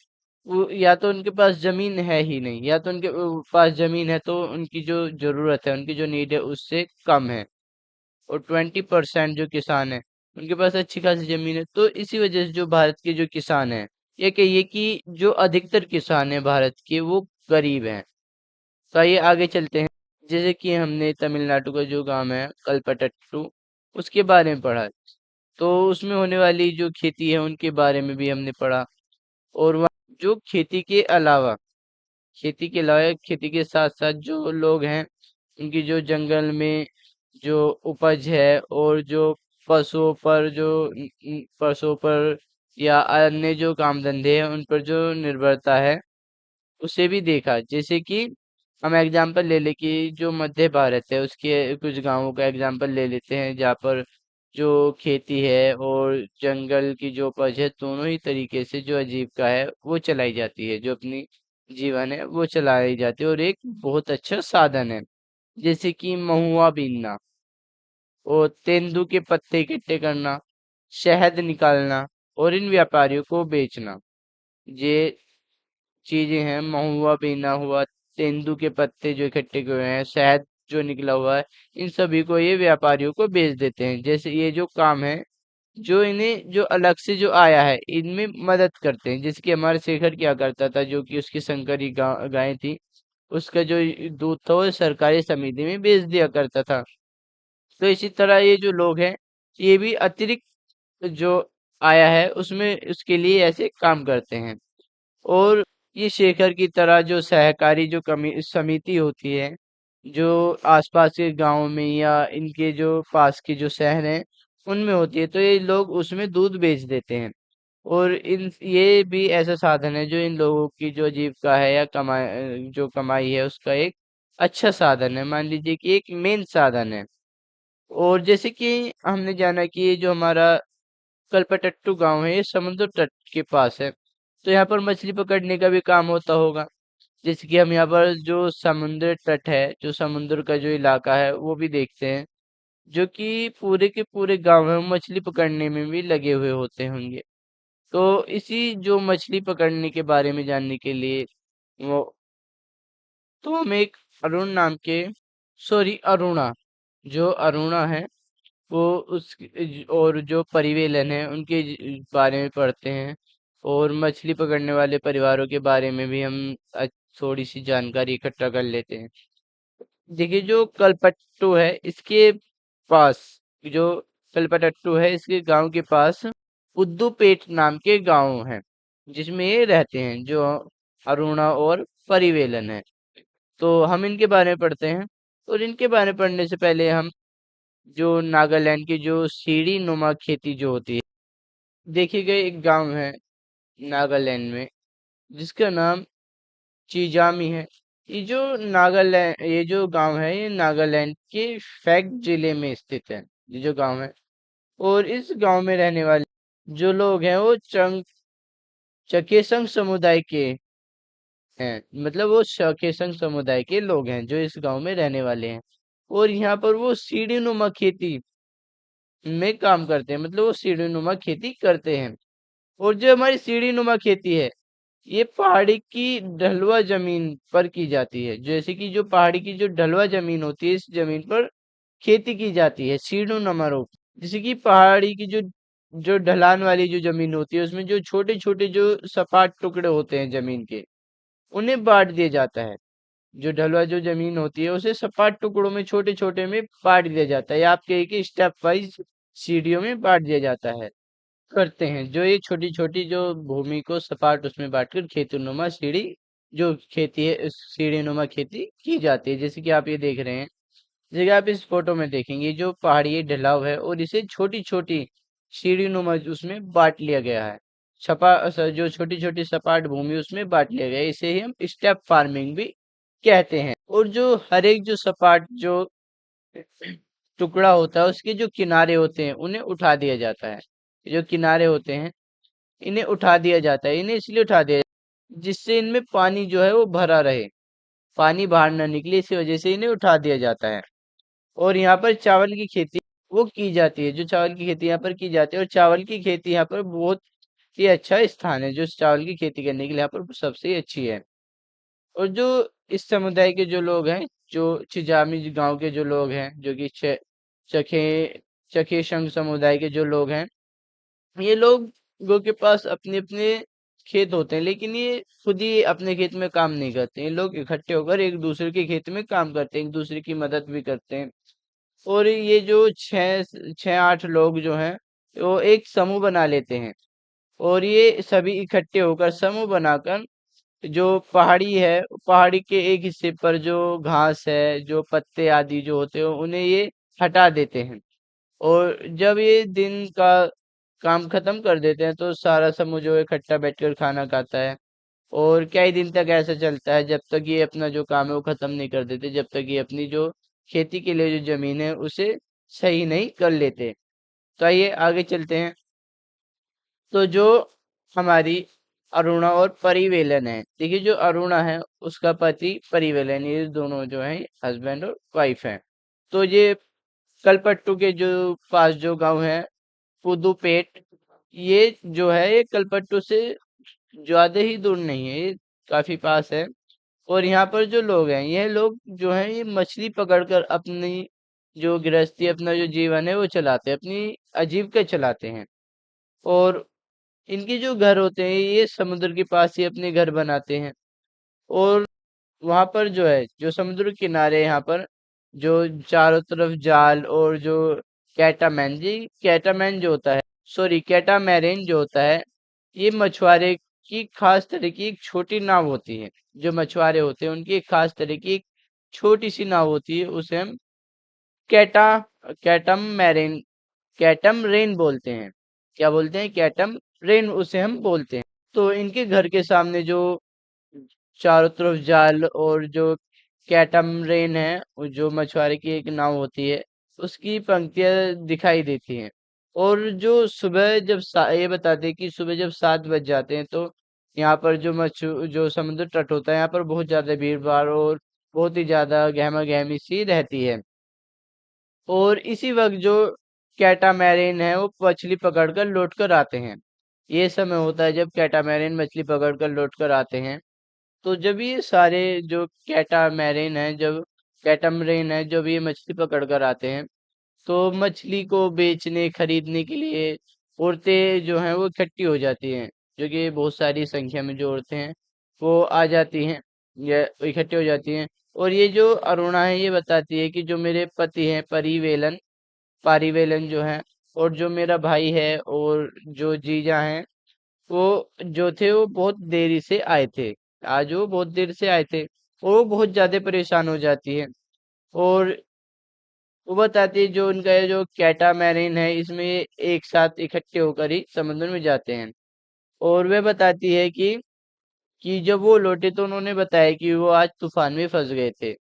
वो, या तो उनके पास जमीन है ही नहीं, या तो उनके पास जमीन है तो उनकी जो जरूरत है, उनकी जो नीड है उससे कम है। और 20% जो किसान है उनके पास अच्छी खासी जमीन है। तो इसी वजह से जो भारत के जो किसान है, ये कहिए कि जो अधिकतर किसान है भारत के वो गरीब हैं। तो आइए आगे चलते हैं। जैसे कि हमने तमिलनाडु का जो गांव है कलपटट्टू, उसके बारे में पढ़ा, तो उसमें होने वाली जो खेती है उनके बारे में भी हमने पढ़ा। और वहाँ जो खेती के अलावा खेती के साथ साथ जो लोग हैं उनकी जो जंगल में जो उपज है, और जो पशुओं पर या अन्य जो काम धंधे हैं उन पर जो निर्भरता है उसे भी देखा। जैसे कि हम एग्जांपल ले ले कि जो मध्य भारत है उसके कुछ गांवों का एग्जांपल ले लेते हैं जहाँ पर जो खेती है और जंगल की जो उपज है, दोनों ही तरीके से जो आजीविका है वो चलाई जाती है, जो अपनी जीवन है वो चलाई जाती है, और एक बहुत अच्छा साधन है। जैसे कि महुआ बीनना, और तेंदू के पत्ते इकट्ठे करना, शहद निकालना, और इन व्यापारियों को बेचना। ये चीजें हैं, महुआ बीना हुआ, तेंदू के पत्ते जो इकट्ठे हुए हैं, शहद जो निकला हुआ है, इन सभी को ये व्यापारियों को बेच देते हैं। जैसे ये जो काम है, जो इन्हें जो अलग से जो आया है, इनमें मदद करते हैं। जैसे कि हमारा शेखर क्या करता था, जो कि उसकी संकरी गाय थी, उसका जो दूध था वो सरकारी समिति में बेच दिया करता था। तो इसी तरह ये जो लोग हैं, ये भी अतिरिक्त जो आया है उसमें उसके लिए ऐसे काम करते हैं। और ये शेखर की तरह जो सहकारी जो कमी समिति होती है, जो आसपास के गांव में या इनके जो पास के जो शहर हैं उनमें होती है, तो ये लोग उसमें दूध बेच देते हैं। और इन ये भी ऐसा साधन है जो इन लोगों की जो आजीविका है या जो कमाई है उसका एक अच्छा साधन है, मान लीजिए कि एक मेन साधन है। और जैसे कि हमने जाना कि ये जो हमारा कल्पतट्टू गांव है, ये समुद्र तट के पास है, तो यहाँ पर मछली पकड़ने का भी काम होता होगा। जैसे कि हम यहाँ पर जो समुद्र तट है, जो समुद्र का जो इलाका है वो भी देखते हैं, जो कि पूरे के पूरे गांव में मछली पकड़ने में भी लगे हुए होते होंगे। तो इसी जो मछली पकड़ने के बारे में जानने के लिए वो तो हम एक अरुण नाम के सॉरी अरुणा जो अरुणा है वो उस और जो परिवेलन है उनके बारे में पढ़ते हैं। और मछली पकड़ने वाले परिवारों के बारे में भी हम थोड़ी सी जानकारी इकट्ठा कर लेते हैं। देखिए जो कलपट्टू है इसके पास जो कलपट्टू है इसके गांव के पास उद्दूपेट नाम के गांव है, जिसमें ये रहते हैं जो अरुणा और परिवेलन है। तो हम इनके बारे में पढ़ते हैं। और इनके बारे में पढ़ने से पहले हम जो नागालैंड की जो सीढ़ी नुमा खेती जो होती है, देखिए गए एक गांव है नागालैंड में जिसका नाम चीजामी है। ये जो गांव है ये नागालैंड के फैक्ट जिले में स्थित है, ये जो गांव है। और इस गांव में रहने वाले जो लोग हैं वो चकेसंग समुदाय के हैं, मतलब वो चकेसंग समुदाय के लोग हैं जो इस गांव में रहने वाले हैं। और यहाँ पर वो सीढ़ी नुमा खेती में काम करते हैं, मतलब वो सीढ़ी नुमा खेती करते हैं। और जो हमारी सीढ़ी नुमा खेती है, ये पहाड़ी की ढलुआ जमीन पर की जाती है। जैसे कि जो पहाड़ी की जो ढलुआ जमीन होती है, इस जमीन पर खेती की जाती है सीढ़ी नुमा रूप। जैसे कि पहाड़ी की जो जो ढलान वाली जो जमीन होती है उसमें जो छोटे छोटे जो सपाट टुकड़े होते हैं जमीन के, उन्हें बांट दिया जाता है। जो ढलुआ जो जमीन होती है उसे सपाट टुकड़ों में छोटे छोटे में बांट दिया जाता है, या आप कहिए कि स्टेप वाइज सीढ़ियों में बांट दिया जाता है। करते हैं जो ये छोटी छोटी जो भूमि को सपाट उसमें बांटकर खेतनुमा सीढ़ी जो खेती है इस सीढ़ी नुमा खेती की जाती है। जैसे कि आप ये देख रहे हैं, जैसे आप इस फोटो में देखेंगे जो पहाड़ी ढलाव है और इसे छोटी छोटी सीढ़ी नुमा उसमें बांट लिया गया है। जो छोटी छोटी सपाट भूमि उसमें बांट लिया गया है, इसे ही हम स्टेप फार्मिंग भी कहते हैं। और जो हर एक जो सपाट जो टुकड़ा होता है उसके जो किनारे होते हैं उन्हें उठा दिया जाता है। जो किनारे होते हैं इन्हें उठा दिया जाता है, इन्हें इसलिए उठा दिया जिससे इनमें पानी जो है वो भरा रहे, पानी बाहर ना निकले, इसी वजह से इन्हें उठा दिया जाता है। और यहाँ पर चावल की खेती वो की जाती है, जो चावल की खेती यहाँ पर की जाती है। और चावल की खेती यहाँ पर बहुत ही अच्छा स्थान है, जो चावल की खेती करने के लिए यहाँ पर सबसे अच्छी है। और जो इस समुदाय के जो लोग हैं, जो छिजामी गांव के जो लोग हैं, जो कि चखे चखेशंग समुदाय के जो लोग हैं, ये लोगों के पास अपने अपने खेत होते हैं, लेकिन ये खुद ही अपने खेत में काम नहीं करते। ये लोग इकट्ठे होकर एक दूसरे के खेत में काम करते हैं, एक दूसरे की मदद भी करते हैं। और ये जो छः छः आठ लोग जो हैं वो एक समूह बना लेते हैं। और ये सभी इकट्ठे होकर समूह बनाकर जो पहाड़ी है, पहाड़ी के एक हिस्से पर जो घास है, जो पत्ते आदि जो होते हैं उन्हें ये हटा देते हैं। और जब ये दिन का काम खत्म कर देते हैं तो सारा समूह जो है इकट्ठा बैठकर खाना खाता है। और कई दिन तक ऐसा चलता है जब तक ये अपना जो काम है वो खत्म नहीं कर देते, जब तक ये अपनी जो खेती के लिए जो जमीन है उसे सही नहीं कर लेते। तो आइए आगे चलते हैं। तो जो हमारी अरुणा और परिवेलन है, देखिए जो अरुणा है उसका पति परिवेलन, ये दोनों जो है हस्बैंड और वाइफ है। तो ये कलपट्टू के जो पास जो गांव है पुदुपेट, ये जो है ये कलपट्टू से ज्यादा ही दूर नहीं है, ये काफी पास है। और यहाँ पर जो लोग हैं, यह लोग जो हैं ये मछली पकड़कर अपनी जो गृहस्थी, अपना जो जीवन है वो चलाते हैं, अपनी आजीविका चलाते हैं। और इनके जो घर होते हैं ये समुद्र के पास ही अपने घर बनाते हैं। और वहां पर जो है, जो समुद्र के किनारे यहाँ पर जो चारों तरफ जाल और जो कैटामैन जो होता है, सॉरी कैटामैरिन जो होता है, ये मछुआरे की खास तरह की एक छोटी नाव होती है। जो मछुआरे होते हैं उनकी एक खास तरह की एक छोटी सी नाव होती है, उसे हम कैटा कैटम मैरिन कैटम रेन बोलते हैं। क्या बोलते हैं? कैटम रेन उसे हम बोलते हैं। तो इनके घर के सामने जो चारों तरफ जाल और जो कैटमरेन है, जो मछुआरे की एक नाव होती है, उसकी पंक्तियां दिखाई देती हैं। और जो सुबह जब ये बताते हैं कि सुबह जब 7 बज जाते हैं तो यहाँ पर जो समुद्र तट होता है, यहाँ पर बहुत ज्यादा भीड़ भाड़ और बहुत ही ज्यादा गहमा गहमी सी रहती है। और इसी वक्त जो कैटामैरिन है वो मछली पकड़कर लौट कर आते हैं। ये समय होता है जब कैटामैरिन मछली पकड़कर लौट कर आते हैं। तो जब ये सारे जो कैटामरेन है जब ये मछली पकड़ कर आते हैं, तो मछली को बेचने खरीदने के लिए औरतें जो हैं वो इकट्ठी हो जाती हैं। जो कि बहुत सारी संख्या में जो औरतें हैं वो आ जाती हैं या इकट्ठी हो जाती हैं। और ये जो अरुणा है ये बताती है कि जो मेरे पति हैं पारिवेलन जो है, और जो मेरा भाई है और जो जीजा हैं, वो जो थे वो बहुत देरी से आए थे। आज वो बहुत देर से आए थे और वो बहुत ज्यादा परेशान हो जाती है। और वो बताती है जो उनका ये जो कैटामैरिन है इसमें ये एक साथ इकट्ठे होकर ही समुद्र में जाते हैं। और वह बताती है कि जब वो लौटे तो उन्होंने बताया कि वो आज तूफान में फंस गए थे।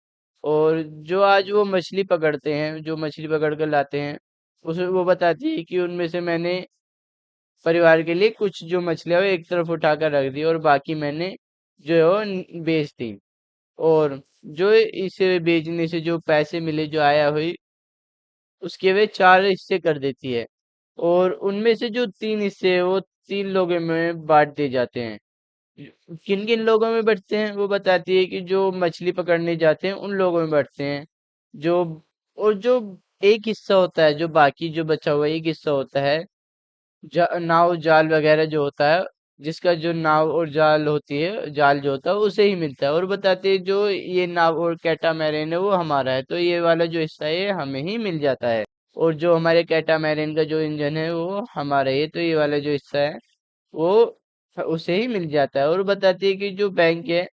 और जो आज वो मछली पकड़ते हैं, जो मछली पकड़ कर लाते हैं, उस वो बताती है कि उनमें से मैंने परिवार के लिए कुछ जो मछलियां वो एक तरफ उठाकर रख दी और बाकी मैंने जो है वो बेच दी। और जो इसे बेचने से जो पैसे मिले, जो आया हुई, उसके वे 4 हिस्से कर देती है। और उनमें से जो 3 हिस्से हैं वो 3 लोगों में बांट दिए जाते हैं। किन किन लोगों में बंटते हैं वो बताती है कि जो मछली पकड़ने जाते हैं उन लोगों में बंटते हैं। जो और जो एक हिस्सा होता है, जो बाकी जो बचा हुआ एक हिस्सा होता है, नाव जाल वगैरह जो होता है, जिसका जो नाव और जाल होती है, जाल जो होता है उसे ही मिलता है। और बताते हैं जो ये नाव और कैटामैरिन है वो हमारा है, तो ये वाला जो हिस्सा है ये हमें ही मिल जाता है। और जो हमारे कैटामैरिन का जो इंजन है वो हमारा ही है, तो ये वाला जो हिस्सा है वो उसे ही मिल जाता है। और बताती है कि जो बैंक है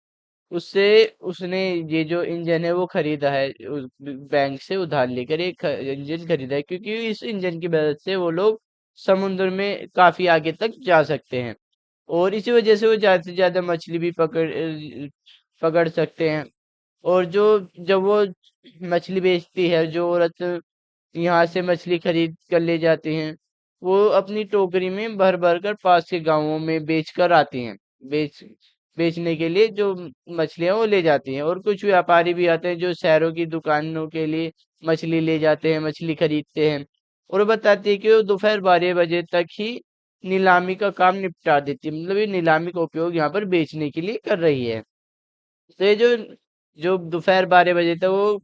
उससे उसने ये जो इंजन है वो खरीदा है, उस बैंक से उधार लेकर एक इंजन खरीदा है, क्योंकि इस इंजन की मदद से वो लोग समुद्र में काफी आगे तक जा सकते हैं। और इसी वजह से वो ज्यादा से ज्यादा मछली भी पकड़ सकते हैं। और जो जब वो मछली बेचती है, जो औरत यहाँ से मछली खरीद कर ले जाती हैं, वो अपनी टोकरी में भर भर कर पास के गांवों में बेच कर आती हैं। बेच बेचने के लिए जो मछलियां वो ले जाती हैं। और कुछ व्यापारी भी आते हैं जो शहरों की दुकानों के लिए मछली ले जाते हैं, मछली खरीदते हैं। और वो बताती है कि वो दोपहर 12 बजे तक ही नीलामी का काम निपटा देती है, मतलब ये नीलामी का उपयोग यहाँ पर बेचने के लिए कर रही है। तो ये जो जो दोपहर 12 बजे तक वो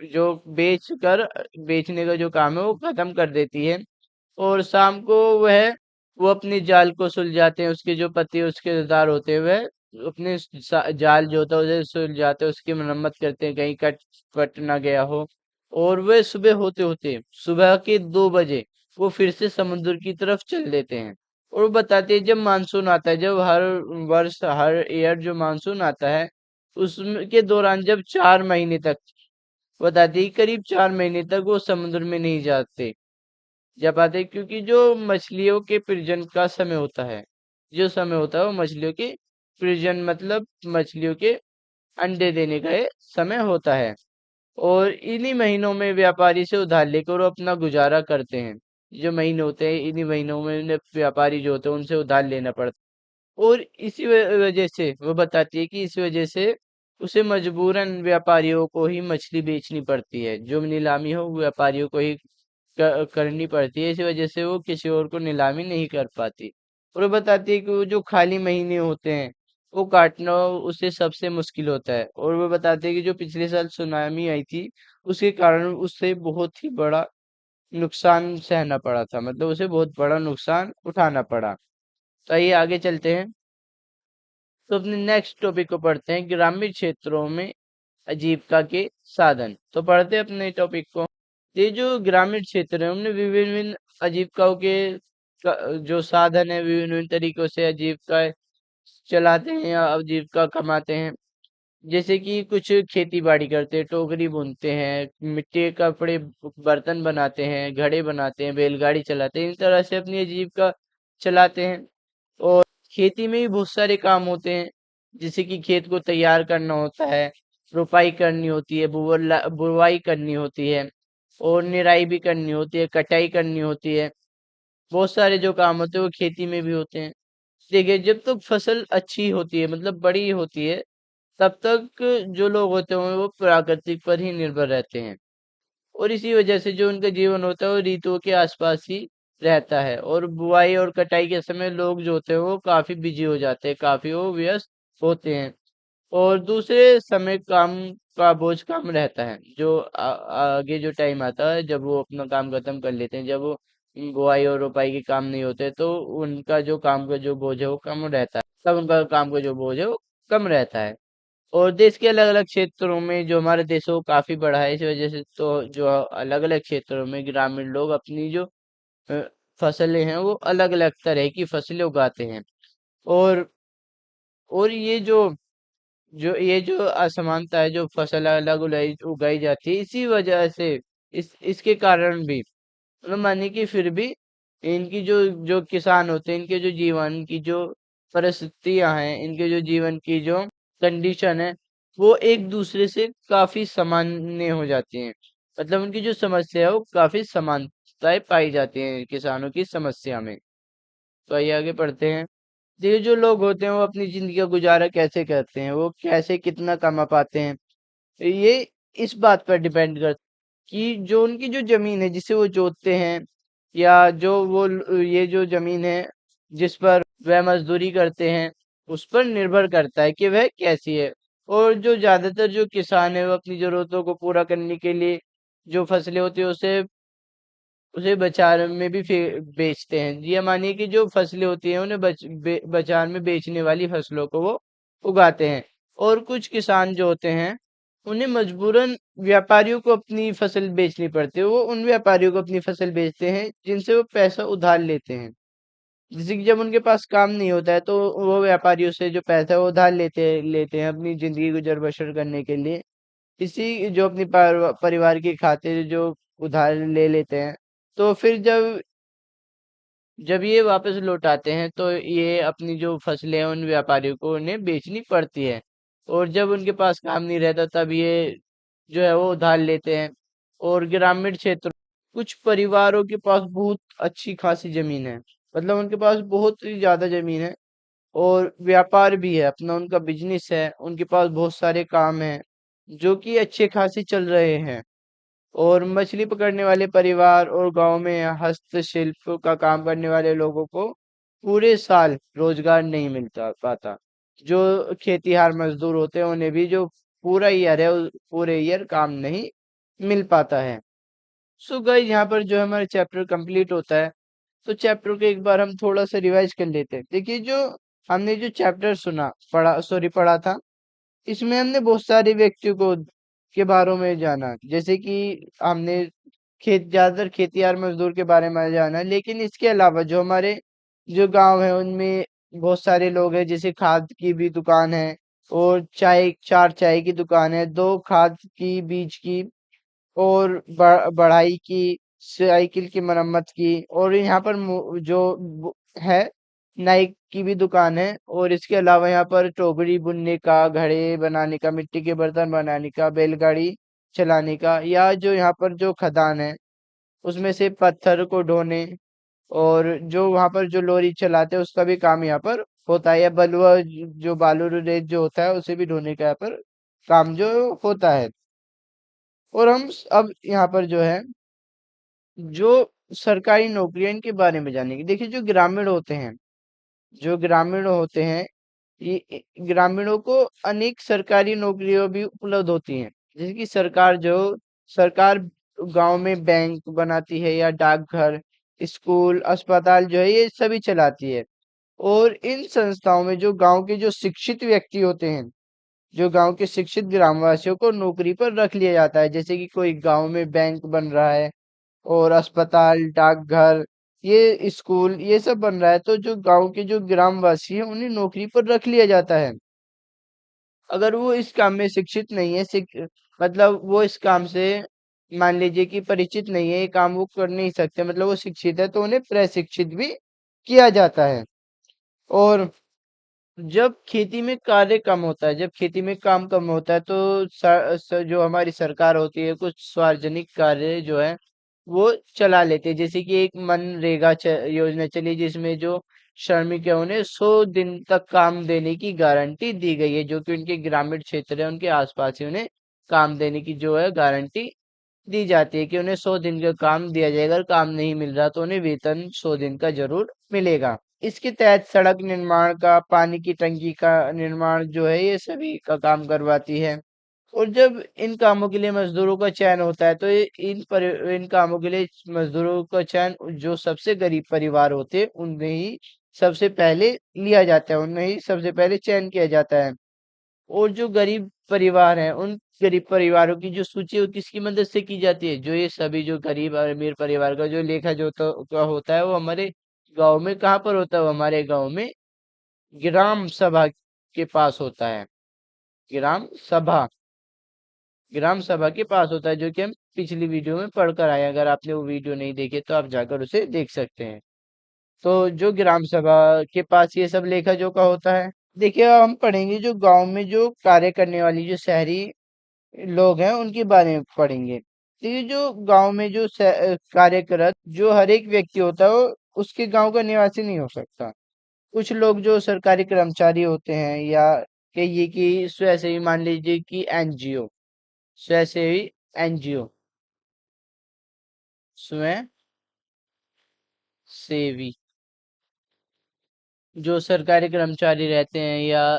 जो बेचने का जो काम है वो खत्म कर देती है। और शाम को वो अपने जाल को सुलझाते हैं, उसके जो पति उसके रिश्तेदार होते हैं वह अपने जाल जो होता है उसे सुलझाते हैं, उसकी मरम्मत करते हैं, कहीं कट कट ना गया हो। और वह सुबह होते होते सुबह के 2 बजे वो फिर से समुद्र की तरफ चल देते हैं। और वो बताते हैं जब मानसून आता है, जब हर वर्ष हर ईयर जो मानसून आता है उसके दौरान जब 4 महीने तक, बताते हैं करीब 4 महीने तक वो समुद्र में नहीं जाते जा पाते, क्योंकि जो मछलियों के प्रजनन का समय होता है, जो समय होता है वो मछलियों के प्रजनन मतलब मछलियों के अंडे देने का ये समय होता है। और इन्हीं महीनों में व्यापारी से उधार लेकर वो अपना गुजारा करते हैं। जो महीने होते हैं इन्हीं महीनों में उन्हें व्यापारी जो होते हैं उनसे उधार लेना पड़ता है। और इसी वजह से वो बताती है कि इस वजह से उसे मजबूरन व्यापारियों को ही मछली बेचनी पड़ती है, जो नीलामी हो वो व्यापारियों को ही करनी पड़ती है। इसी वजह से वो किसी और को नीलामी नहीं कर पाती। और वो बताती है कि वो जो खाली महीने होते हैं वो काटना उसे सबसे मुश्किल होता है। और वो बताते हैं कि जो पिछले साल सुनामी आई थी, उसके कारण उसे बहुत ही बड़ा नुकसान सहना पड़ा था, मतलब उसे बहुत बड़ा नुकसान उठाना पड़ा। तो आइए आगे चलते हैं। तो अपने नेक्स्ट टॉपिक को पढ़ते हैं, ग्रामीण क्षेत्रों में आजीविका के साधन। तो पढ़ते हैं अपने टॉपिक को। ये जो ग्रामीण क्षेत्र है, उनमें विभिन्न विभिन्न आजीविकाओं के जो साधन है, विभिन्न विभिन्न तरीकों से आजीविका चलाते हैं या आजीविका कमाते हैं। जैसे कि कुछ खेती बाड़ी करते हैं, टोकरी बुनते हैं, मिट्टी के कपड़े बर्तन बनाते हैं, घड़े बनाते हैं, बैलगाड़ी चलाते हैं, इन तरह से अपनी आजीविका चलाते हैं। और खेती में भी बहुत सारे काम होते हैं, जैसे कि खेत को तैयार करना होता है, रुपाई करनी होती है, बुवाई करनी होती है, और निराई भी करनी होती है, कटाई करनी होती है। बहुत सारे जो काम होते हैं वो खेती में भी होते हैं। देखिए, जब तक फसल अच्छी होती है, मतलब बड़ी होती है, तब तक जो लोग होते हैं वो प्राकृतिक पर ही निर्भर रहते हैं। और इसी वजह से जो उनका जीवन होता है वो ऋतुओं के आसपास ही रहता है। और बुआई और कटाई के समय लोग जो होते हैं वो काफी बिजी हो जाते हैं, काफी वो व्यस्त होते हैं। और दूसरे समय काम का बोझ कम रहता है। जो आगे जो टाइम आता है जब वो अपना काम खत्म कर लेते हैं, जब वो बुआई और रोपाई के काम नहीं होते, तो उनका जो काम का जो बोझ है वो कम रहता है, तब उनका काम का जो बोझ है वो कम रहता है। और देश के अलग अलग क्षेत्रों में जो हमारे देश है वो काफी बड़ा है, इस वजह से तो जो अलग अलग क्षेत्रों में ग्रामीण लोग अपनी जो अ, फसलें हैं वो अलग अलग तरह की फसलें उगाते हैं। और ये जो ये जो असमानता है, जो फसल अलग उगाई उगाई जाती है, इसी वजह से इसके कारण भी मतलब मानिए कि फिर भी इनकी जो जो किसान होते हैं, इनके जो जीवन की जो परिस्थितियां हैं, इनके जो जीवन की जो कंडीशन है, वो एक दूसरे से काफी सामान्य हो जाती हैं। मतलब उनकी जो समस्या है वो काफी समानताएं पाई जाती हैं किसानों की समस्या में। तो आइए आगे पढ़ते हैं। ये जो लोग होते हैं वो अपनी जिंदगी का गुजारा कैसे करते हैं, वो कैसे कितना कमा पाते हैं, ये इस बात पर डिपेंड करता है कि जो उनकी जो जमीन है जिसे वो जोतते हैं, या जो ये जो जमीन है जिस पर वह मजदूरी करते हैं, उस पर निर्भर करता है कि वह कैसी है। और जो ज्यादातर जो किसान है वो अपनी जरूरतों को पूरा करने के लिए जो फसलें होती है उसे उसे बाजार में भी बेचते हैं। जी, या मानिए कि जो फसलें होती हैं उन्हें बाजार में बेचने वाली फसलों को वो उगाते हैं। और कुछ किसान जो होते हैं उन्हें मजबूरन व्यापारियों को अपनी फसल बेचनी पड़ती है। वो उन व्यापारियों को अपनी फसल बेचते हैं जिनसे वो पैसा उधार लेते हैं। जैसे कि जब उनके पास काम नहीं होता है तो वो व्यापारियों से जो पैसा है वो उधार लेते हैं अपनी जिंदगी गुजर बसर करने के लिए। इसी जो अपनी परिवार की खातिर जो उधार ले लेते हैं, तो फिर जब जब ये वापस लौटाते हैं तो ये अपनी जो फसलें हैं उन व्यापारियों को उन्हें बेचनी पड़ती है। और जब उनके पास काम नहीं रहता तब ये जो है वो उधार लेते हैं। और ग्रामीण क्षेत्र कुछ परिवारों के पास बहुत अच्छी खासी जमीन है, मतलब उनके पास बहुत ही ज्यादा जमीन है, और व्यापार भी है, अपना उनका बिजनेस है, उनके पास बहुत सारे काम हैं जो कि अच्छे खासे चल रहे हैं। और मछली पकड़ने वाले परिवार और गांव में हस्तशिल्प का काम करने वाले लोगों को पूरे साल रोजगार नहीं मिलता पाता। जो खेतीहार मजदूर होते हैं उन्हें भी जो पूरा ईयर है पूरे ईयर काम नहीं मिल पाता है। सो गाइस, यहाँ पर जो हमारा चैप्टर कंप्लीट होता है, तो चैप्टर को एक बार हम थोड़ा सा रिवाइज कर लेते हैं। देखिए, जो हमने जो चैप्टर पढ़ा था, इसमें हमने बहुत सारे व्यक्तियों को के बारे में जाना, जैसे कि हमने ज्यादातर खेतिहार मजदूर के बारे में जाना, लेकिन इसके अलावा जो हमारे जो गांव है उनमें बहुत सारे लोग हैं, जैसे खाद की भी दुकान है, और चार चाय की दुकान है, दो खाद की बीज की, और बढ़ाई की, साइकिल की मरम्मत की, और यहाँ पर है नाई की भी दुकान है। और इसके अलावा यहाँ पर टोकरी बुनने का, घड़े बनाने का, मिट्टी के बर्तन बनाने का, बैलगाड़ी चलाने का, या जो यहाँ पर जो खदान है उसमें से पत्थर को ढोने, और जो वहाँ पर जो लोरी चलाते हैं उसका भी काम यहाँ पर होता है, या बलुआ जो बालू रेत जो होता है उसे भी ढोने का यहाँ पर काम जो होता है। और हम अब यहाँ पर जो है जो सरकारी नौकरियां इनके बारे में जानेंगे। देखिए, जो ग्रामीण होते हैं ग्रामीणों को अनेक सरकारी नौकरियां भी उपलब्ध होती हैं, जैसे कि सरकार गांव में बैंक बनाती है या डाकघर, स्कूल, अस्पताल जो है ये सभी चलाती है। और इन संस्थाओं में जो गांव के जो शिक्षित व्यक्ति होते हैं, जो गांव के शिक्षित ग्रामवासियों को नौकरी पर रख लिया जाता है, जैसे कि कोई गांव में बैंक बन रहा है और अस्पताल, डाकघर, ये स्कूल, ये सब बन रहा है, तो जो गांव के जो ग्रामवासी हैं उन्हें नौकरी पर रख लिया जाता है। अगर वो इस काम में शिक्षित नहीं है, मतलब वो इस काम से मान लीजिए कि परिचित नहीं है, ये काम वो कर नहीं सकते, मतलब वो शिक्षित है, तो उन्हें प्रशिक्षित भी किया जाता है। और जब खेती में कार्य कम होता है, जब खेती में काम कम होता है, तो जो हमारी सरकार होती है, कुछ सार्वजनिक कार्य जो है वो चला लेते हैं, जैसे कि एक मनरेगा योजना चली, जिसमें जो श्रमिक है उन्हें 100 दिन तक काम देने की गारंटी दी गई है, जो कि उनके ग्रामीण क्षेत्र है उनके आसपास ही उन्हें काम देने की जो है गारंटी दी जाती है, कि उन्हें 100 दिन का काम दिया जाएगा, अगर काम नहीं मिल रहा तो उन्हें वेतन 100 दिन का जरूर मिलेगा। इसके तहत सड़क निर्माण का, पानी की टंकी का निर्माण जो है ये सभी का काम करवाती है। और जब इन कामों के लिए मजदूरों का चयन होता है, तो इन कामों के लिए मजदूरों का चयन जो सबसे गरीब परिवार होते हैं उनमें ही सबसे पहले लिया जाता है, उनमें ही सबसे पहले चयन किया जाता है। और जो गरीब परिवार हैं, उन गरीब परिवारों की जो सूची है वो किसकी मदद से की जाती है? जो ये सभी जो गरीब और अमीर परिवार का जो लेखा जोखा का होता है, वो हमारे गांव में कहाँ पर होता है? वो हमारे गांव में ग्राम सभा के पास होता है। ग्राम सभा ग्राम सभा के पास होता है, जो कि हम पिछली वीडियो में पढ़कर आए। अगर आपने वो वीडियो नहीं देखी तो आप जाकर उसे देख सकते हैं। तो जो ग्राम सभा के पास ये सब लेखा जोखा होता है। देखिए, हम पढ़ेंगे जो गांव में जो कार्य करने वाली जो शहरी लोग हैं उनके बारे में पढ़ेंगे। तो ये जो गांव में जो कार्यरत जो हर एक व्यक्ति होता है वो उसके गांव का निवासी नहीं हो सकता। कुछ लोग जो सरकारी कर्मचारी होते हैं, या कहिए कि स्वयंसेवी, मान लीजिए कि एनजीओ, स्वयंसेवी एनजीओ, स्वयं सेवी, जो सरकारी कर्मचारी रहते हैं या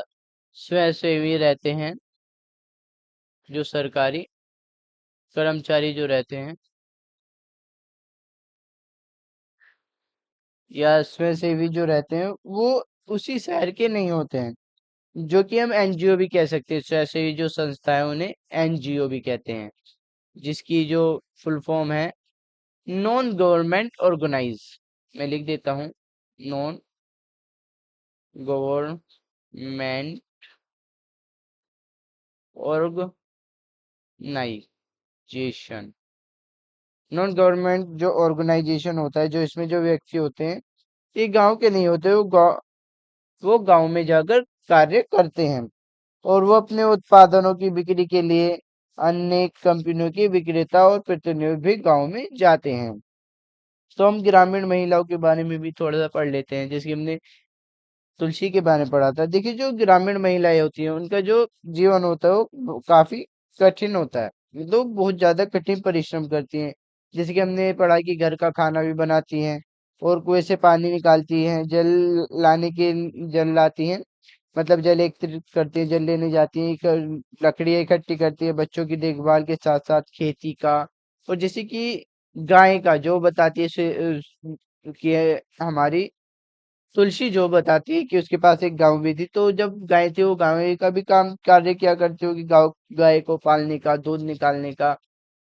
स्वयंसेवी रहते हैं, जो सरकारी कर्मचारी जो रहते हैं या स्वयंसेवी जो रहते हैं, वो उसी शहर के नहीं होते हैं, जो कि हम एनजीओ भी कह सकते हैं। स्वयंसेवी जो संस्था है उन्हें एनजीओ भी कहते हैं, जिसकी जो फुल फॉर्म है नॉन गवर्नमेंट ऑर्गेनाइज। मैं लिख देता हूँ, non government organisation. Non government जो ऑर्गेनाइजेशन होता है, जो इसमें जो व्यक्ति होते हैं, ये गांव के नहीं होते, वो गांव में जाकर कार्य करते हैं, और वो अपने उत्पादनों की बिक्री के लिए अन्य कंपनियों के विक्रेता और प्रतिनिधि भी गांव में जाते हैं। तो हम ग्रामीण महिलाओं के बारे में भी थोड़ा सा पढ़ लेते हैं, जैसे कि हमने तुलसी के बारे में पढ़ा था। देखिए, जो ग्रामीण महिलाएं होती हैं उनका जो जीवन होता है वो काफी कठिन होता है, मतलब बहुत ज्यादा कठिन परिश्रम करती हैं। जैसे कि हमने पढ़ा कि घर का खाना भी बनाती हैं, और कुएं से पानी निकालती हैं, जल लाती हैं, मतलब जल एकत्रित करती है, जल लेने जाती है, लकड़ियाँ इकट्ठी करती है, बच्चों की देखभाल के साथ साथ खेती का। और जैसे कि गाय का जो बताती है कि हमारी तुलसी जो बताती है कि उसके पास एक गाय भी थी, तो जब गाय थी वो गाय का भी काम कार्य किया करती होगी, गाय को पालने का, दूध निकालने का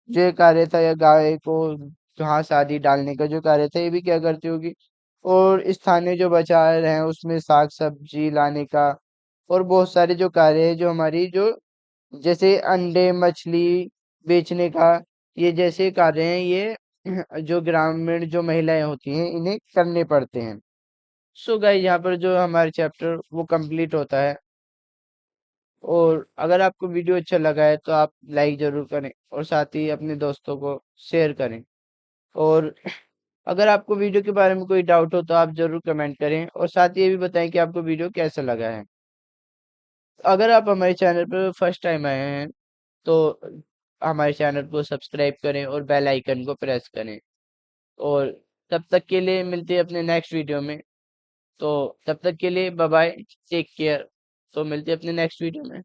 जो ये कार्य था, या गाय को घास आदि डालने का जो कार्य था, ये भी क्या करती होगी। और स्थानीय जो बाजार हैं उसमें साग सब्जी लाने का, और बहुत सारे जो कार्य है जो हमारी जो जैसे अंडे मछली बेचने का, ये जैसे कार्य हैं, ये जो ग्रामीण जो महिलाएं होती हैं इन्हें करने पड़ते हैं। सो गाइस, यहाँ पर जो हमारा चैप्टर वो कंप्लीट होता है। और अगर आपको वीडियो अच्छा लगा है तो आप लाइक जरूर करें, और साथ ही अपने दोस्तों को शेयर करें। और अगर आपको वीडियो के बारे में कोई डाउट हो तो आप जरूर कमेंट करें, और साथ ही ये भी बताएं कि आपको वीडियो कैसा लगा है। अगर आप हमारे चैनल पर फर्स्ट टाइम आए हैं तो हमारे चैनल को सब्सक्राइब करें और बेल आइकन को प्रेस करें। और तब तक के लिए मिलते हैं अपने नेक्स्ट वीडियो में। तो तब तक के लिए बाय बाय, टेक केयर। तो मिलते हैं अपने नेक्स्ट वीडियो में।